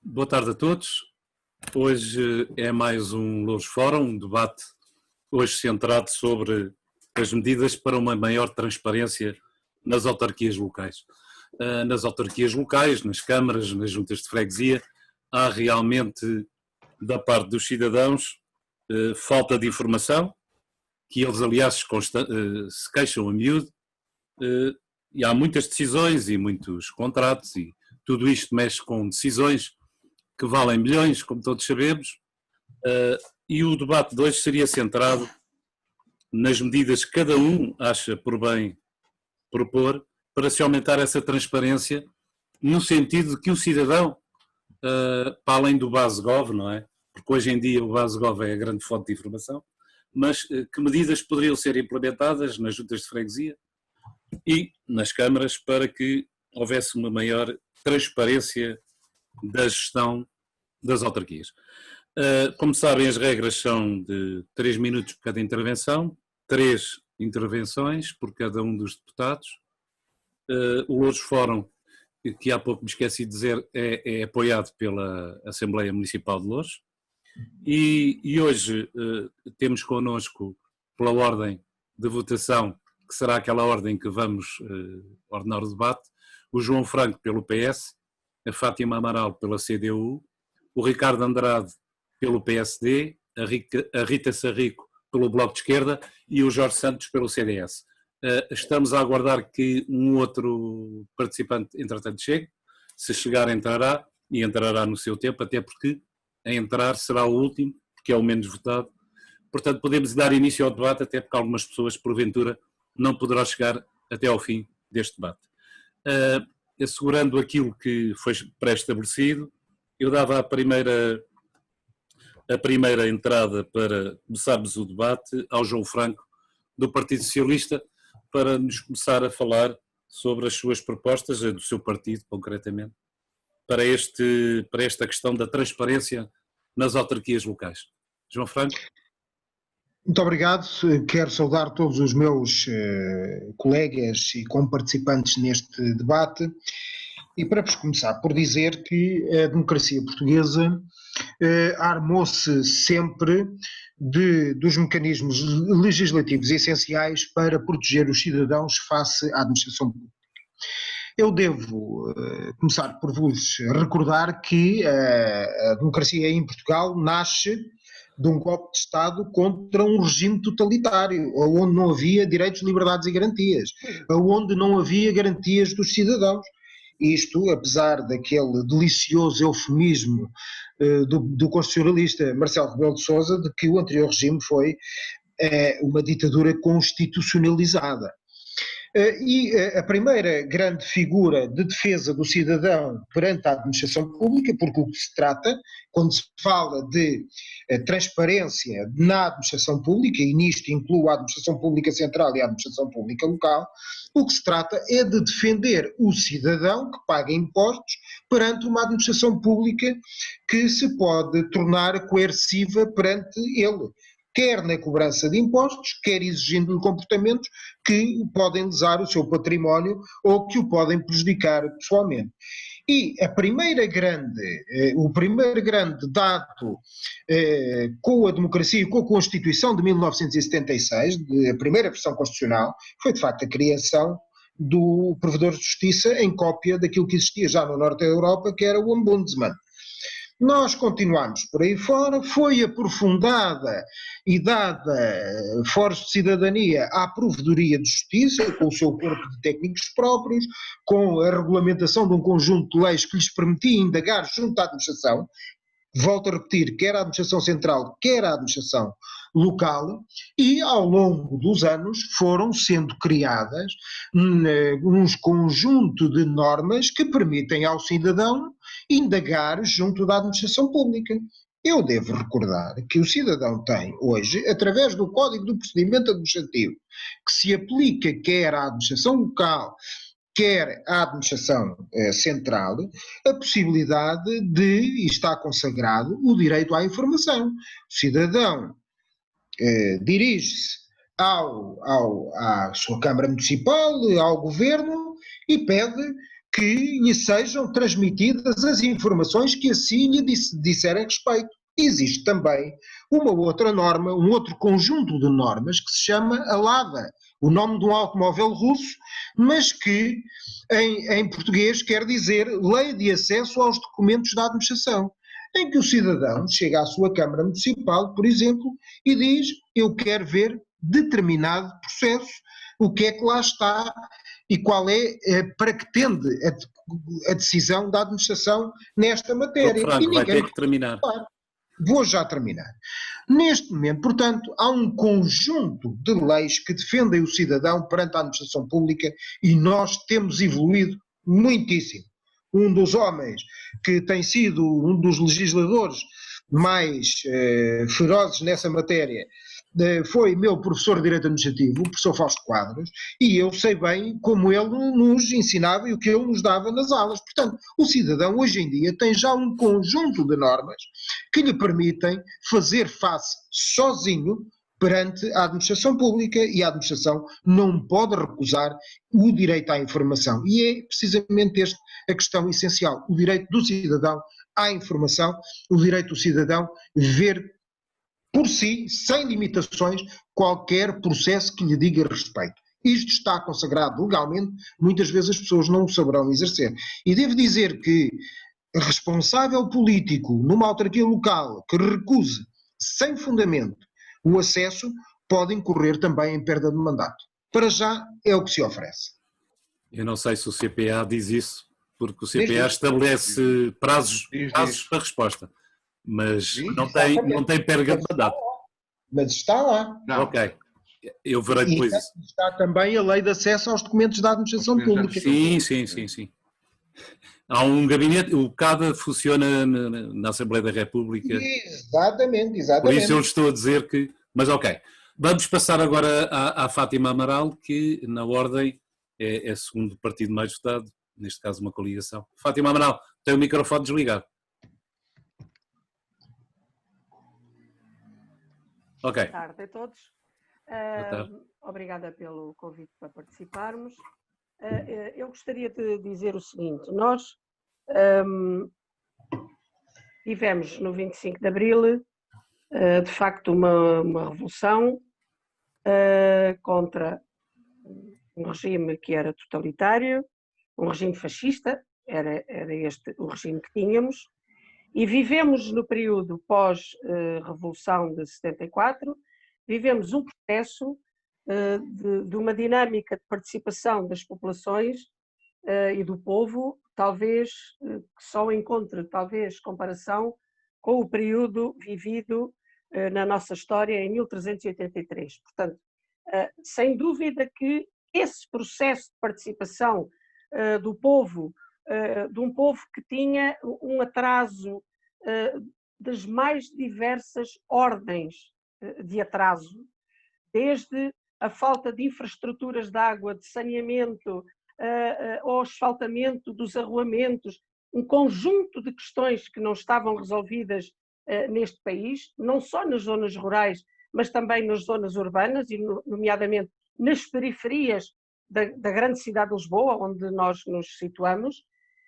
Boa tarde a todos. Hoje é mais um Louros Fórum, um debate hoje centrado sobre as medidas para uma maior transparência nas autarquias locais. Nas autarquias locais, nas câmaras, nas juntas de freguesia, há realmente, da parte dos cidadãos, falta de informação, que eles, aliás, se queixam a miúdo, e há muitas decisões e muitos contratos, e tudo isto mexe com decisões que valem milhões, como todos sabemos, e o debate de hoje seria centrado nas medidas que cada um acha por bem propor para se aumentar essa transparência, no sentido de que o cidadão, para além do Basegov, não é? Porque hoje em dia o Basegov é a grande fonte de informação, mas que medidas poderiam ser implementadas nas juntas de freguesia e nas câmaras para que houvesse uma maior transparência da gestão das autarquias. Como sabem, as regras são de 3 minutos por cada intervenção, 3 intervenções por cada um dos deputados. O Louros Fórum, que há pouco me esqueci de dizer, é apoiado pela Assembleia Municipal de Louros. E hoje temos connosco, pela ordem de votação, que será aquela ordem que vamos ordenar o debate, o João Franco pelo PS, a Fátima Amaral pela CDU, o Ricardo Andrade pelo PSD, a Rita Sarrico pelo Bloco de Esquerda e o Jorge Santos pelo CDS. Estamos a aguardar que um outro participante, entretanto, chegue. Se chegar, entrará, e entrará no seu tempo, até porque a entrar será o último, porque é o menos votado. Portanto, podemos dar início ao debate, até porque algumas pessoas, porventura, não poderão chegar até ao fim deste debate. Assegurando aquilo que foi pré-estabelecido, eu dava a primeira entrada para começarmos o debate ao João Franco, do Partido Socialista, para nos começar a falar sobre as suas propostas, a do seu partido concretamente, para esta questão da transparência nas autarquias locais. João Franco. Muito obrigado, quero saudar todos os meus colegas e comparticipantes neste debate e para começar por dizer que a democracia portuguesa armou-se sempre dos mecanismos legislativos essenciais para proteger os cidadãos face à administração pública. Eu devo começar por vos recordar que a democracia em Portugal nasce de um golpe de Estado contra um regime totalitário, onde não havia direitos, liberdades e garantias, onde não havia garantias dos cidadãos. Isto, apesar daquele delicioso eufemismo do constitucionalista Marcelo Rebelo de Sousa, de que o anterior regime foi uma ditadura constitucionalizada. E a primeira grande figura de defesa do cidadão perante a administração pública, porque o que se trata, quando se fala de transparência na administração pública, e nisto inclui a administração pública central e a administração pública local, o que se trata é de defender o cidadão que paga impostos perante uma administração pública que se pode tornar coerciva perante ele, quer na cobrança de impostos, quer exigindo-lhe comportamentos que podem lesar o seu património ou que o podem prejudicar pessoalmente. E o primeiro grande dado com a democracia e com a Constituição de 1976, a primeira versão constitucional, foi de facto a criação do Provedor de Justiça em cópia daquilo que existia já no norte da Europa, que era o Ombudsman. Nós continuamos por aí fora, foi aprofundada e dada foros de cidadania à Provedoria de Justiça, com o seu corpo de técnicos próprios, com a regulamentação de um conjunto de leis que lhes permitia indagar junto à administração, volto a repetir, quer a administração central, quer a administração local, e ao longo dos anos foram sendo criadas um conjunto de normas que permitem ao cidadão indagar junto da administração pública. Eu devo recordar que o cidadão tem hoje, através do Código do Procedimento Administrativo, que se aplica quer à administração local, quer à administração central, a possibilidade de, e está consagrado, o direito à informação. O cidadão dirige-se à sua Câmara Municipal, ao Governo, e pede que lhe sejam transmitidas as informações que assim lhe disserem respeito. Existe também uma outra norma, um outro conjunto de normas que se chama a LADA, o nome de um automóvel russo, mas que em português quer dizer Lei de Acesso aos Documentos da Administração, em que o cidadão chega à sua Câmara Municipal, por exemplo, e diz: eu quero ver determinado processo, o que é que lá está e qual é, para que tende a decisão da administração nesta Dr. matéria. E Franco, vai ninguém ter que terminar. pode. Vou já terminar. Neste momento, portanto, há um conjunto de leis que defendem o cidadão perante a administração pública e nós temos evoluído muitíssimo. Um dos homens que tem sido um dos legisladores mais ferozes nessa matéria foi meu professor de Direito Administrativo, o professor Fausto Quadros, e eu sei bem como ele nos ensinava e o que ele nos dava nas aulas. Portanto, o cidadão hoje em dia tem já um conjunto de normas que lhe permitem fazer face sozinho perante a administração pública, e a administração não pode recusar o direito à informação. E é precisamente esta a questão essencial, o direito do cidadão à informação, o direito do cidadão ver por si, sem limitações, qualquer processo que lhe diga respeito. Isto está consagrado legalmente, muitas vezes as pessoas não o saberão exercer. E devo dizer que responsável político numa autarquia local que recuse, sem fundamento, o acesso, pode incorrer também em perda de mandato. Para já é o que se oferece. Eu não sei se o CPA diz isso, porque o CPA estabelece prazos para resposta, mas não tem perda de mandato. Mas está lá. Não. Ok, eu verei depois isso. Está também a lei de acesso aos documentos da administração pública. Sim. Há um gabinete, o CADA funciona na Assembleia da República. Exatamente. Por isso eu estou a dizer que... Mas ok, vamos passar agora à Fátima Amaral, que na ordem é o segundo partido mais votado, neste caso uma coligação. Fátima Amaral, tem o microfone desligado. Ok. Boa tarde a todos. Obrigada pelo convite para participarmos. Eu gostaria de dizer o seguinte: nós tivemos no 25 de Abril, de facto, uma revolução contra um regime que era totalitário, um regime fascista, era este o regime que tínhamos, e vivemos no período pós-revolução de 74, vivemos um processo de uma dinâmica de participação das populações e do povo, talvez que só encontre comparação com o período vivido na nossa história em 1383. Portanto, sem dúvida que esse processo de participação do povo, de um povo que tinha um atraso das mais diversas ordens de atraso, desde a falta de infraestruturas de água, de saneamento, ao asfaltamento dos arruamentos, um conjunto de questões que não estavam resolvidas neste país, não só nas zonas rurais, mas também nas zonas urbanas, e nomeadamente nas periferias da grande cidade de Lisboa, onde nós nos situamos.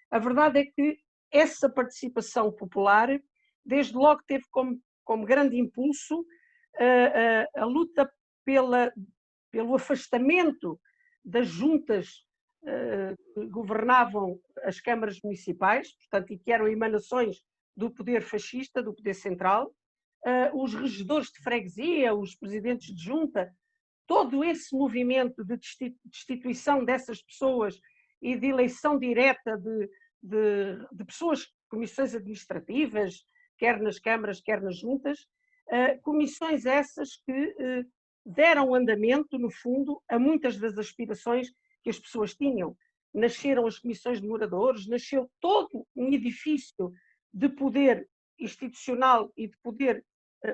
A verdade é que essa participação popular, desde logo teve como grande impulso a luta pelo afastamento das juntas que governavam as câmaras municipais, portanto, e que eram emanações do poder fascista, do poder central, os regedores de freguesia, os presidentes de junta, todo esse movimento de destituição dessas pessoas e de eleição direta de pessoas, comissões administrativas, quer nas câmaras, quer nas juntas, comissões essas que deram andamento, no fundo, a muitas das aspirações que as pessoas tinham. Nasceram as comissões de moradores, nasceu todo um edifício de poder institucional e de poder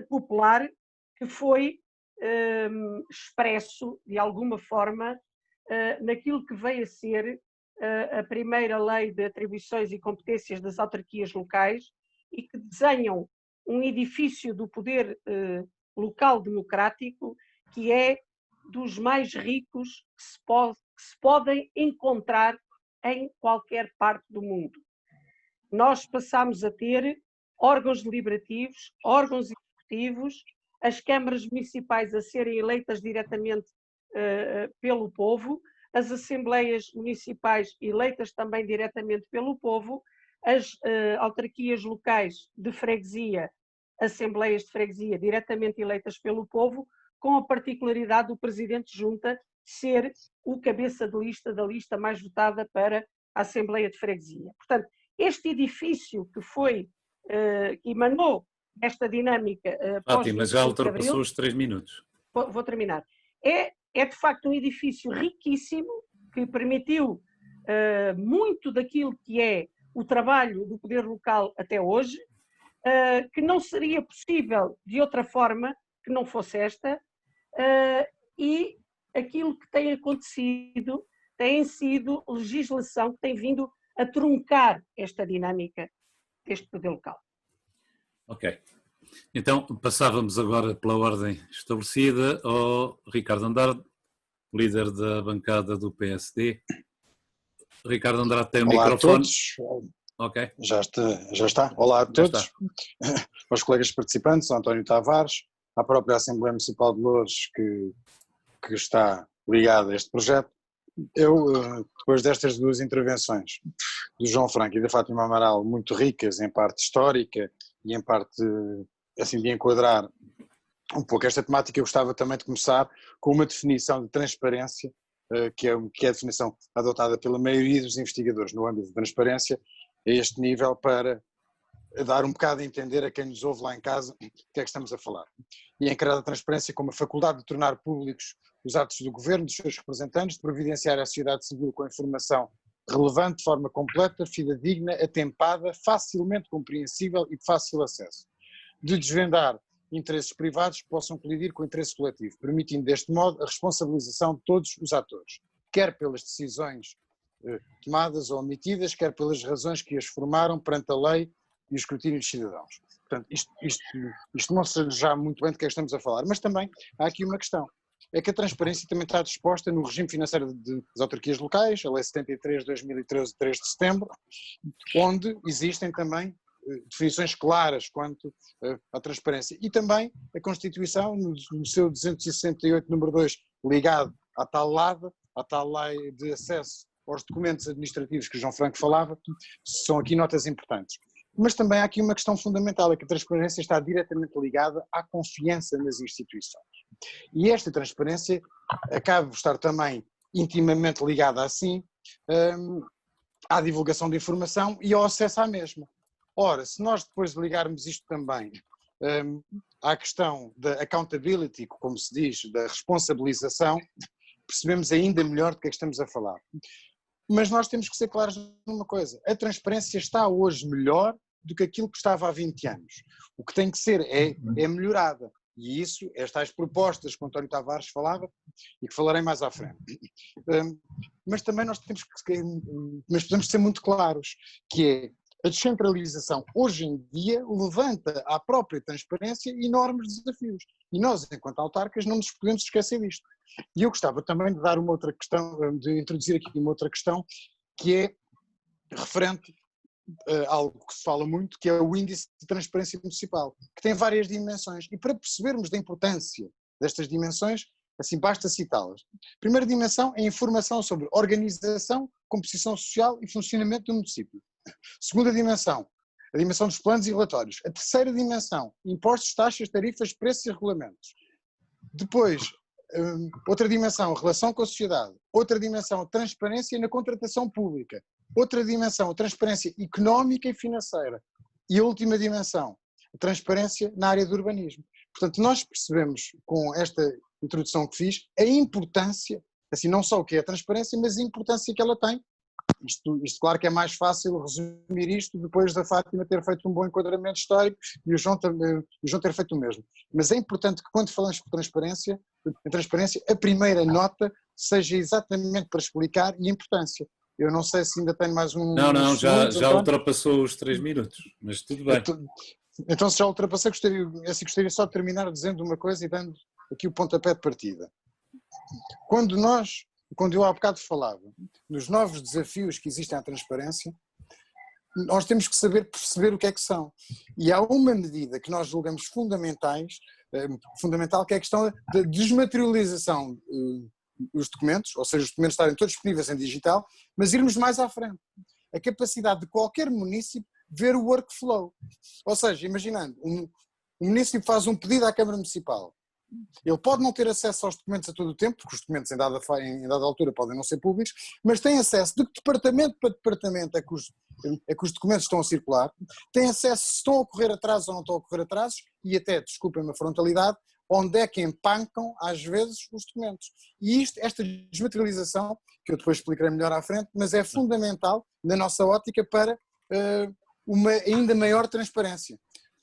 popular que foi expresso, de alguma forma, naquilo que veio a ser a primeira lei de atribuições e competências das autarquias locais e que desenham um edifício do poder local democrático que é dos mais ricos que se podem encontrar em qualquer parte do mundo. Nós passámos a ter órgãos deliberativos, órgãos executivos, as câmaras municipais a serem eleitas diretamente pelo povo, as assembleias municipais eleitas também diretamente pelo povo, as autarquias locais de freguesia, assembleias de freguesia diretamente eleitas pelo povo, com a particularidade do presidente de junta ser o cabeça de lista da lista mais votada para a Assembleia de Freguesia. Portanto, este edifício que foi, que emanou esta dinâmica Fátima, já pós-25 de ultrapassou Abril, os 3 minutos. vou terminar, é de facto um edifício riquíssimo que permitiu muito daquilo que é o trabalho do poder local até hoje, que não seria possível de outra forma que não fosse esta, e aquilo que tem acontecido tem sido legislação que tem vindo a truncar esta dinâmica deste poder local. Ok. Então, passávamos agora pela ordem estabelecida ao Ricardo Andrade, líder da bancada do PSD. Ricardo Andrade tem o microfone. Olá a todos. Ok. Já está. Olá a todos. Aos colegas participantes, ao António Tavares, à própria Assembleia Municipal de Loures que está ligada a este projeto. Eu, depois destas duas intervenções do João Franco e da Fátima Amaral, muito ricas em parte histórica e em parte assim de enquadrar um pouco esta temática, eu gostava também de começar com uma definição de transparência, que é a definição adotada pela maioria dos investigadores no âmbito de transparência, a este nível, para dar um bocado a entender a quem nos ouve lá em casa o que é que estamos a falar. E encarar a transparência como a faculdade de tornar públicos os atos do governo, dos seus representantes, de providenciar à sociedade civil com informação relevante, de forma completa, fidedigna, atempada, facilmente compreensível e de fácil acesso. De desvendar interesses privados que possam colidir com o interesse coletivo, permitindo deste modo a responsabilização de todos os atores, quer pelas decisões tomadas ou omitidas, quer pelas razões que as formaram perante a lei e o escrutínio dos cidadãos. Portanto, isto mostra já muito bem de que estamos a falar, mas também há aqui uma questão, é que a transparência também está disposta no regime financeiro das autarquias locais, a Lei 73 de 2013, 3 de setembro, onde existem também definições claras quanto à transparência. E também a Constituição, no seu 268, número 2, ligado à tal LAD, à tal Lei de Acesso aos Documentos Administrativos que João Franco falava, são aqui notas importantes. Mas também há aqui uma questão fundamental, é que a transparência está diretamente ligada à confiança nas instituições. E esta transparência acaba por estar também intimamente ligada, assim, à divulgação de informação e ao acesso à mesma. Ora, se nós depois ligarmos isto também à questão da accountability, como se diz, da responsabilização, percebemos ainda melhor do que é que estamos a falar. Mas nós temos que ser claros numa coisa, a transparência está hoje melhor do que aquilo que estava há 20 anos. O que tem que ser é melhorada. E isso, estas propostas que o António Tavares falava, e que falarei mais à frente. Mas também nós podemos ser muito claros, que é a descentralização hoje em dia levanta à própria transparência enormes desafios. E nós, enquanto autarcas, não nos podemos esquecer disto. E eu gostava também de dar uma outra questão, de introduzir aqui uma outra questão, que é referente a algo que se fala muito, que é o Índice de Transparência Municipal, que tem várias dimensões. E para percebermos da importância destas dimensões, assim basta citá-las. Primeira dimensão é a informação sobre organização, composição social e funcionamento do município. Segunda dimensão, a dimensão dos planos e relatórios. A terceira dimensão, impostos, taxas, tarifas, preços e regulamentos. Depois, outra dimensão, relação com a sociedade. Outra dimensão, a transparência na contratação pública. Outra dimensão, a transparência económica e financeira. E a última dimensão, a transparência na área do urbanismo. Portanto, nós percebemos com esta introdução que fiz a importância, assim, não só o que é a transparência, mas a importância que ela tem. Isto claro que é mais fácil resumir isto depois da Fátima ter feito um bom enquadramento histórico e o João ter feito o mesmo. Mas é importante que quando falamos de transparência, a primeira nota seja exatamente para explicar e a importância. Eu não sei se ainda tenho mais um... Não, já então, ultrapassou os 3 minutos, mas tudo bem. Então se já ultrapassei, gostaria só de terminar dizendo uma coisa e dando aqui o pontapé de partida. Quando nós quando eu há bocado falava nos novos desafios que existem à transparência, nós temos que saber perceber o que é que são. E há uma medida que nós julgamos fundamental, que é a questão da desmaterialização dos documentos, ou seja, os documentos estarem todos disponíveis em digital, mas irmos mais à frente. A capacidade de qualquer município ver o workflow. Ou seja, imaginando, o município faz um pedido à Câmara Municipal. Ele pode não ter acesso aos documentos a todo o tempo, porque os documentos em dada altura podem não ser públicos, mas tem acesso de departamento para departamento é que os documentos estão a circular, tem acesso se estão a ocorrer atrasos ou não estão a ocorrer atrasos, e até, desculpem-me a frontalidade, onde é que empancam às vezes os documentos. E esta desmaterialização, que eu depois explicarei melhor à frente, mas é fundamental na nossa ótica para uma ainda maior transparência.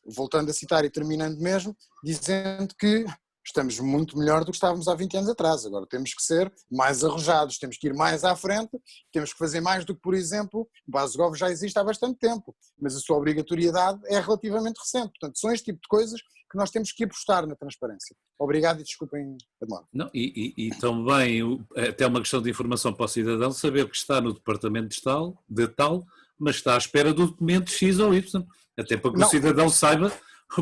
Voltando a citar e terminando mesmo, dizendo que estamos muito melhor do que estávamos há 20 anos atrás. Agora temos que ser mais arrojados, temos que ir mais à frente, temos que fazer mais do que, por exemplo, o Basegov já existe há bastante tempo, mas a sua obrigatoriedade é relativamente recente. Portanto, são este tipo de coisas que nós temos que apostar na transparência. Obrigado e desculpem a demora. Não, e também até uma questão de informação para o cidadão, saber que está no departamento de tal, mas está à espera do documento X ou Y, até para que o cidadão saiba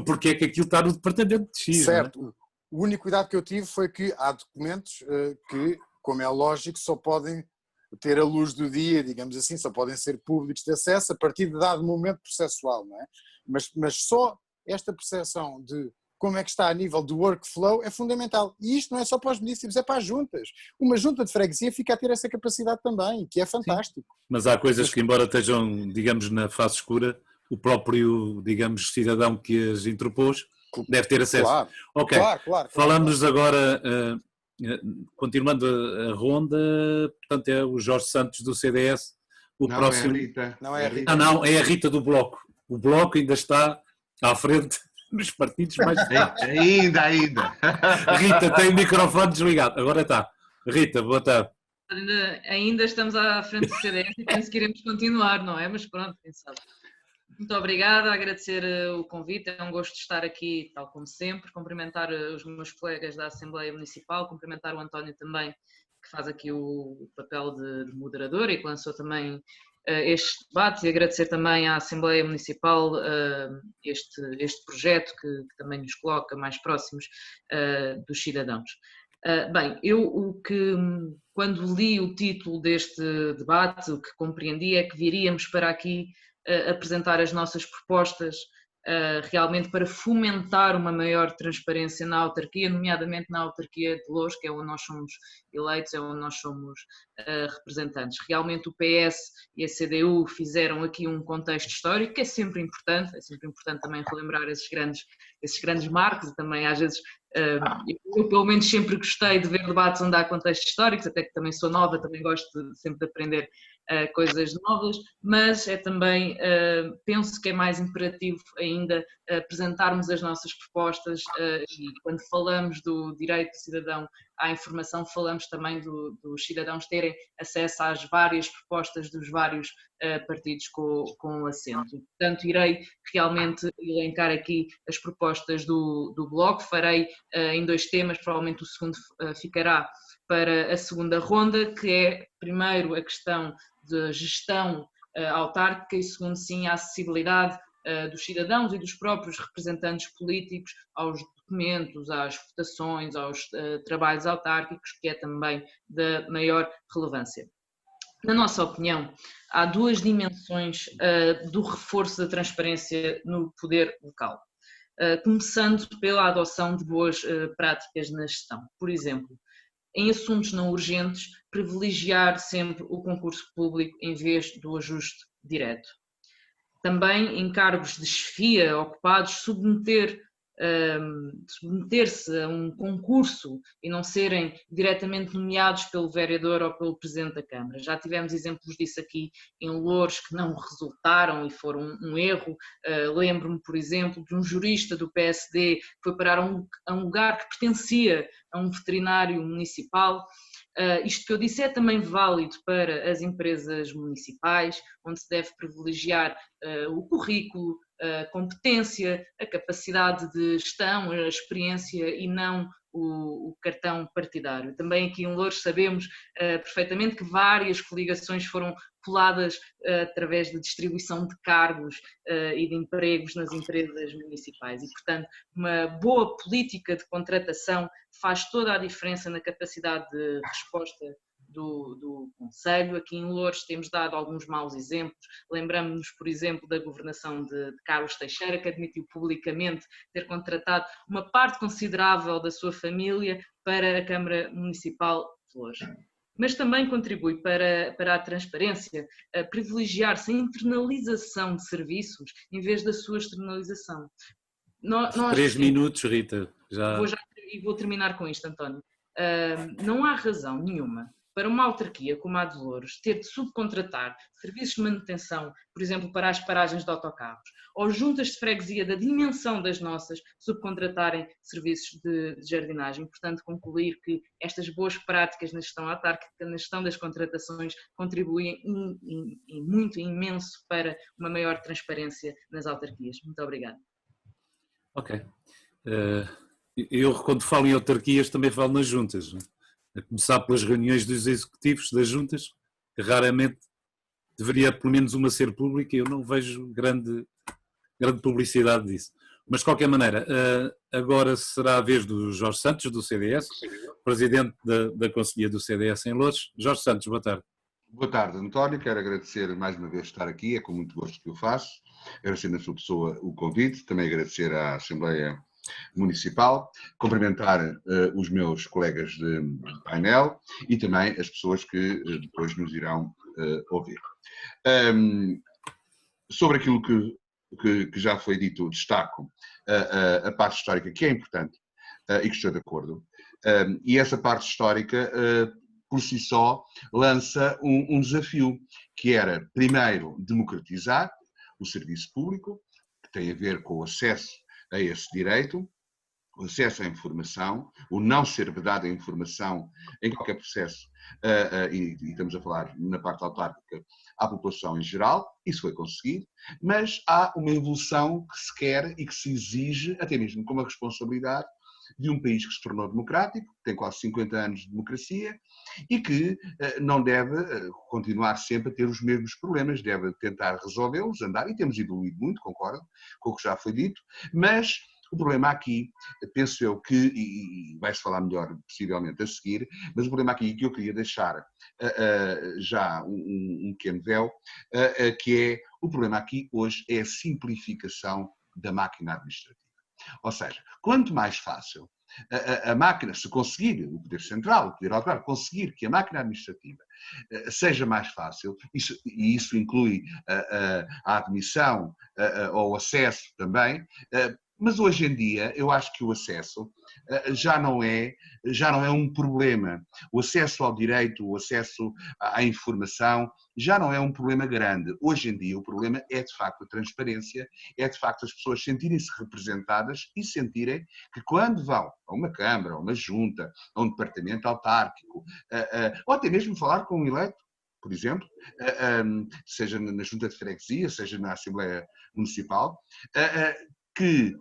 porque é que aquilo está no departamento de X. Certo. Não é? O único cuidado que eu tive foi que há documentos que, como é lógico, só podem ter a luz do dia, digamos assim, só podem ser públicos de acesso a partir de dado momento processual, não é? Mas só esta percepção de como é que está a nível do workflow é fundamental. E isto não é só para os municípios, é para as juntas. Uma junta de freguesia fica a ter essa capacidade também, que é fantástico. Sim. Mas há coisas que, embora estejam, digamos, na face escura, o próprio, digamos, cidadão que as interpôs deve ter acesso. Claro, ok. Claro. Falamos agora, continuando a ronda, portanto é o Jorge Santos do CDS. Próximo... é a Rita. Não é a Rita. Ah, não, é a Rita do Bloco. O Bloco ainda está à frente dos partidos mais... Ainda. Rita, tem o microfone desligado. Agora está. Rita, boa tarde. Ainda estamos à frente do CDS e penso que iremos continuar, não é? Mas pronto, quem sabe. Muito obrigada, agradecer o convite, é um gosto de estar aqui, tal como sempre, cumprimentar os meus colegas da Assembleia Municipal, cumprimentar o António também, que faz aqui o papel de moderador e que lançou também estes debates, e agradecer também à Assembleia Municipal este projeto que também nos coloca mais próximos dos cidadãos. Bem, quando li o título deste debate, o que compreendi é que viríamos para aqui apresentar as nossas propostas realmente para fomentar uma maior transparência na autarquia, nomeadamente na autarquia de Loures, que é onde nós somos eleitos, é onde nós somos representantes. Realmente o PS e a CDU fizeram aqui um contexto histórico, que é sempre importante também relembrar esses grandes marcos, e também às vezes eu pelo menos sempre gostei de ver debates onde há contextos históricos, até que também sou nova, também gosto sempre de aprender coisas novas, mas é também, penso que é mais imperativo ainda apresentarmos as nossas propostas e quando falamos do direito do cidadão à informação, falamos também dos cidadãos terem acesso às várias propostas dos vários partidos com assento. E, portanto, irei realmente elencar aqui as propostas do Bloco, farei em 2 temas, provavelmente o segundo ficará para a segunda ronda, que é, primeiro, a questão de gestão autárquica e, segundo, sim, a acessibilidade dos cidadãos e dos próprios representantes políticos aos documentos, às votações, aos trabalhos autárquicos, que é também da maior relevância. Na nossa opinião, há 2 dimensões do reforço da transparência no poder local, começando pela adoção de boas práticas na gestão. Por exemplo, em assuntos não urgentes, privilegiar sempre o concurso público em vez do ajuste direto. Também em cargos de chefia ocupados, submeter-se a um concurso e não serem diretamente nomeados pelo vereador ou pelo presidente da Câmara. Já tivemos exemplos disso aqui em Loures que não resultaram e foram um erro. Lembro-me, por exemplo, de um jurista do PSD que foi parar a um lugar que pertencia a um veterinário municipal. Isto que eu disse é também válido para as empresas municipais, onde se deve privilegiar o currículo, a competência, a capacidade de gestão, a experiência e não o cartão partidário. Também aqui em Loures sabemos perfeitamente que várias coligações foram coladas através de distribuição de cargos e de empregos nas empresas municipais e, portanto, uma boa política de contratação faz toda a diferença na capacidade de resposta do Conselho. Aqui em Loures temos dado alguns maus exemplos. Lembramos-nos, por exemplo, da governação de Carlos Teixeira, que admitiu publicamente ter contratado uma parte considerável da sua família para a Câmara Municipal de Loures. Mas também contribui para a transparência, a privilegiar-se a internalização de serviços em vez da sua externalização. 3 minutos, Rita. Vou terminar com isto, António. Não há razão nenhuma para uma autarquia como a de Loures ter de subcontratar serviços de manutenção, por exemplo, para as paragens de autocarros, ou juntas de freguesia da dimensão das nossas subcontratarem serviços de jardinagem. Portanto, concluir que estas boas práticas na gestão autárquica, na gestão das contratações, contribuem muito, imenso para uma maior transparência nas autarquias. Muito obrigada. Ok. Eu, quando falo em autarquias, também falo nas juntas, não é? A começar pelas reuniões dos executivos das juntas, que raramente deveria pelo menos uma ser pública, e eu não vejo grande publicidade disso. Mas de qualquer maneira, agora será a vez do Jorge Santos, do CDS, presidente da Conselhia do CDS em Loures. Jorge Santos, boa tarde. Boa tarde, António. Quero agradecer mais uma vez estar aqui, é com muito gosto que eu faço. Agradecer na sua pessoa o convite, também agradecer à Assembleia Municipal, cumprimentar os meus colegas de painel e também as pessoas que depois nos irão ouvir. Sobre aquilo que já foi dito, destaco a parte histórica, que é importante e que estou de acordo. E essa parte histórica, por si só, lança um desafio, que era, primeiro, democratizar o serviço público, que tem a ver com o acesso a esse direito, o acesso à informação, o não ser vedado a informação em qualquer processo, e estamos a falar na parte autárquica, à população em geral, isso foi conseguido, mas há uma evolução que se quer e que se exige, até mesmo com uma responsabilidade, de um país que se tornou democrático, tem quase 50 anos de democracia e que não deve continuar sempre a ter os mesmos problemas, deve tentar resolvê-los, andar, e temos evoluído muito, concordo com o que já foi dito, mas o problema aqui, penso eu que, e vai-se falar melhor possivelmente a seguir, mas o problema aqui que eu queria deixar já um pequeno véu, que é, o problema aqui hoje é a simplificação da máquina administrativa. Ou seja, quanto mais fácil a máquina, se conseguir, o Poder Central, o Poder Autarquico, conseguir que a máquina administrativa seja mais fácil, e isso inclui a admissão ou o acesso também, mas hoje em dia eu acho que o acesso já não é um problema. O acesso ao direito, o acesso à informação já não é um problema grande. Hoje em dia o problema é de facto a transparência, é de facto as pessoas sentirem-se representadas e sentirem que quando vão a uma Câmara, a uma Junta, a um departamento autárquico, ou até mesmo falar com um eleito, por exemplo, seja na Junta de Freguesia, seja na Assembleia Municipal, que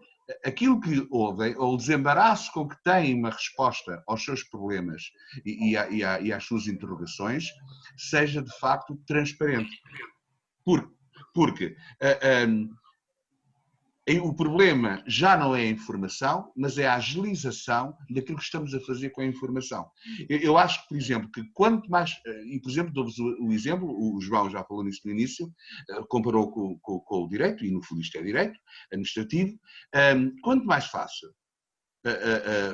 aquilo que ouvem, ou o desembaraço com que têm uma resposta aos seus problemas e às suas interrogações, seja de facto transparente. Porque o problema já não é a informação, mas é a agilização daquilo que estamos a fazer com a informação. Eu acho que, por exemplo, que quanto mais, e por exemplo, dou-vos o exemplo, o João já falou nisso no início, comparou com o direito, e no fundo isto é direito administrativo, quanto mais fácil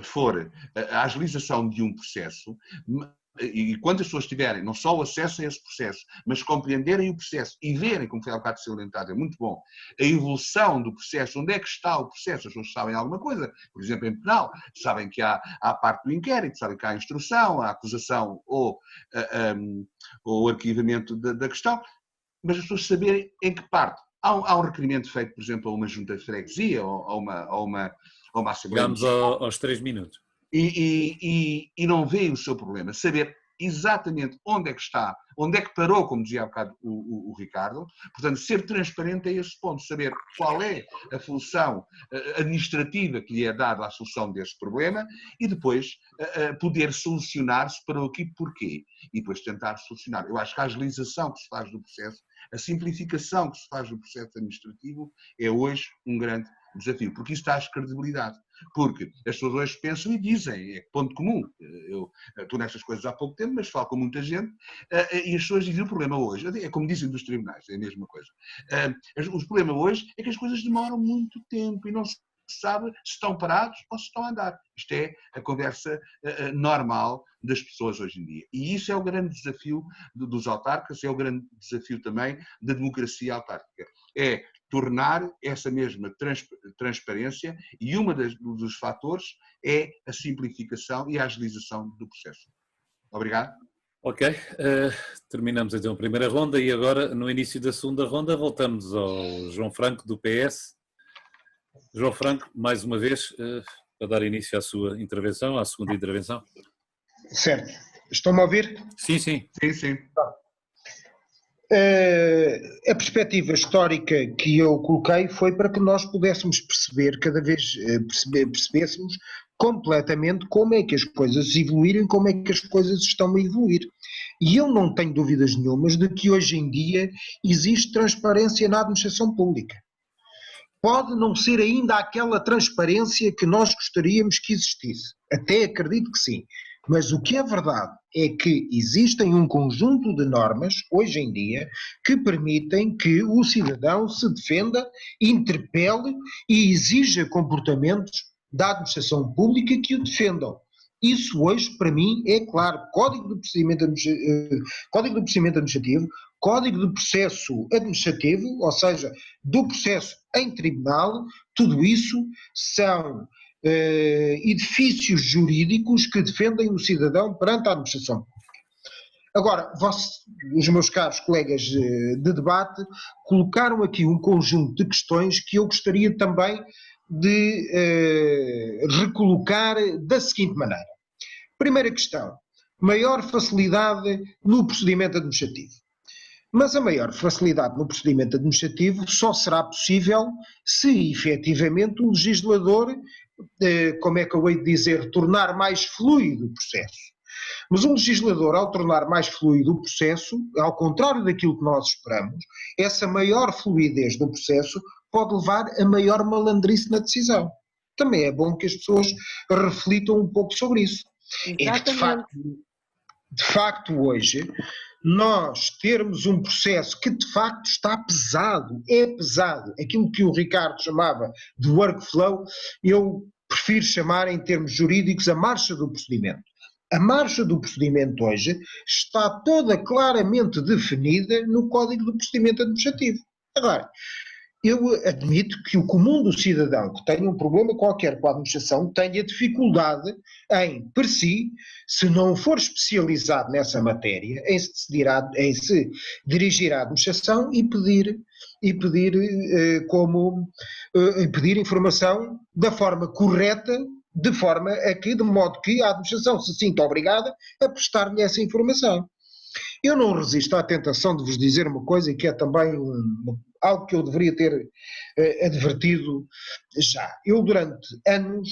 for a agilização de um processo, e quando as pessoas tiverem não só o acesso a esse processo, mas compreenderem o processo e verem, como foi há bocado salientado, é muito bom, a evolução do processo, onde é que está o processo, as pessoas sabem alguma coisa, por exemplo em penal, sabem que há a parte do inquérito, sabem que há a instrução, a acusação ou o arquivamento da questão, mas as pessoas saberem em que parte. Há um requerimento feito, por exemplo, a uma junta de freguesia ou a uma Assembleia. Chegamos aos 3 minutos. E não vê o seu problema, saber exatamente onde é que está, onde é que parou, como dizia há bocado o Ricardo. Portanto, ser transparente a esse ponto, saber qual é a função administrativa que lhe é dada à solução desse problema e depois poder solucionar-se para o que e porquê. E depois tentar solucionar. Eu acho que a agilização que se faz do processo, a simplificação que se faz do processo administrativo é hoje um grande desafio, porque isso traz credibilidade. Porque as pessoas hoje pensam e dizem, é ponto comum. Eu estou nestas coisas há pouco tempo, mas falo com muita gente, e as pessoas dizem o problema hoje, é como dizem dos tribunais, é a mesma coisa. O problema hoje é que as coisas demoram muito tempo e não se sabe se estão parados ou se estão a andar. Isto é a conversa normal das pessoas hoje em dia. E isso é o grande desafio dos autarcas, é o grande desafio também da democracia autárquica. É tornar essa mesma transparência, e dos fatores é a simplificação e a agilização do processo. Obrigado. Ok, terminamos então a primeira ronda e agora, no início da segunda ronda, voltamos ao João Franco, do PS. João Franco, mais uma vez, para dar início à sua intervenção, à segunda intervenção. Certo. Estão-me a ouvir? Sim, sim. Sim, sim. A perspectiva histórica que eu coloquei foi para que nós pudéssemos perceber, cada vez percebêssemos completamente como é que as coisas evoluíram, como é que as coisas estão a evoluir. E eu não tenho dúvidas nenhumas de que hoje em dia existe transparência na administração pública. Pode não ser ainda aquela transparência que nós gostaríamos que existisse. Até acredito que sim. Mas o que é verdade é que existem um conjunto de normas, hoje em dia, que permitem que o cidadão se defenda, interpele e exija comportamentos da administração pública que o defendam. Isso hoje, para mim, é claro. Código do Procedimento Administrativo, Código do Processo Administrativo, ou seja, do processo em tribunal, tudo isso são edifícios jurídicos que defendem o cidadão perante a administração pública. Agora, os meus caros colegas de debate colocaram aqui um conjunto de questões que eu gostaria também de recolocar da seguinte maneira. Primeira questão, maior facilidade no procedimento administrativo. Mas a maior facilidade no procedimento administrativo só será possível se efetivamente o legislador, como é que eu hei de dizer, tornar mais fluido o processo. Mas um legislador, ao tornar mais fluido o processo, ao contrário daquilo que nós esperamos, essa maior fluidez do processo pode levar a maior malandrice na decisão. Também é bom que as pessoas reflitam um pouco sobre isso. Exatamente. É que, de facto, hoje, nós termos um processo que de facto está pesado, é pesado, aquilo que o Ricardo chamava de workflow, eu prefiro chamar em termos jurídicos a marcha do procedimento. A marcha do procedimento hoje está toda claramente definida no Código do Procedimento Administrativo. Agora, eu admito que o comum do cidadão que tenha um problema qualquer com a administração tenha dificuldade em, per si, se não for especializado nessa matéria, em se dirigir à administração e pedir informação da forma correta, de modo que a administração se sinta obrigada a prestar-lhe essa informação. Eu não resisto à tentação de vos dizer uma coisa que é também algo que eu deveria ter advertido já. Eu durante anos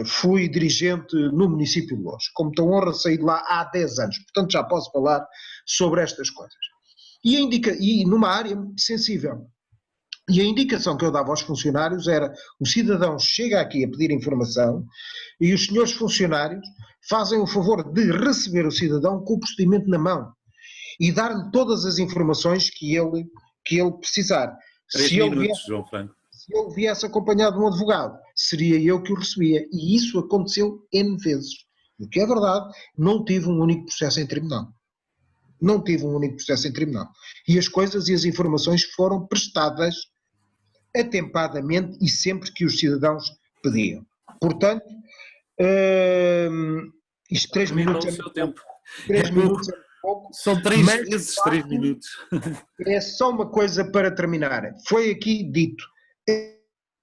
fui dirigente no município de Loures. Como tenho honra, saí de lá há 10 anos, portanto já posso falar sobre estas coisas. E numa área sensível. E a indicação que eu dava aos funcionários era: o cidadão chega aqui a pedir informação e os senhores funcionários fazem o favor de receber o cidadão com o procedimento na mão e dar-lhe todas as informações que ele precisar. 3 minutos, João Franco. Se ele viesse acompanhado de um advogado, seria eu que o recebia. E isso aconteceu N vezes. O que é verdade, não tive um único processo em tribunal. Não tive um único processo em tribunal. E as coisas e as informações foram prestadas atempadamente e sempre que os cidadãos pediam. Portanto, isto 3 minutos é muito pouco. 3 minutos é pouco. São 3 vezes 3 minutos. É só uma coisa para terminar. Foi aqui dito,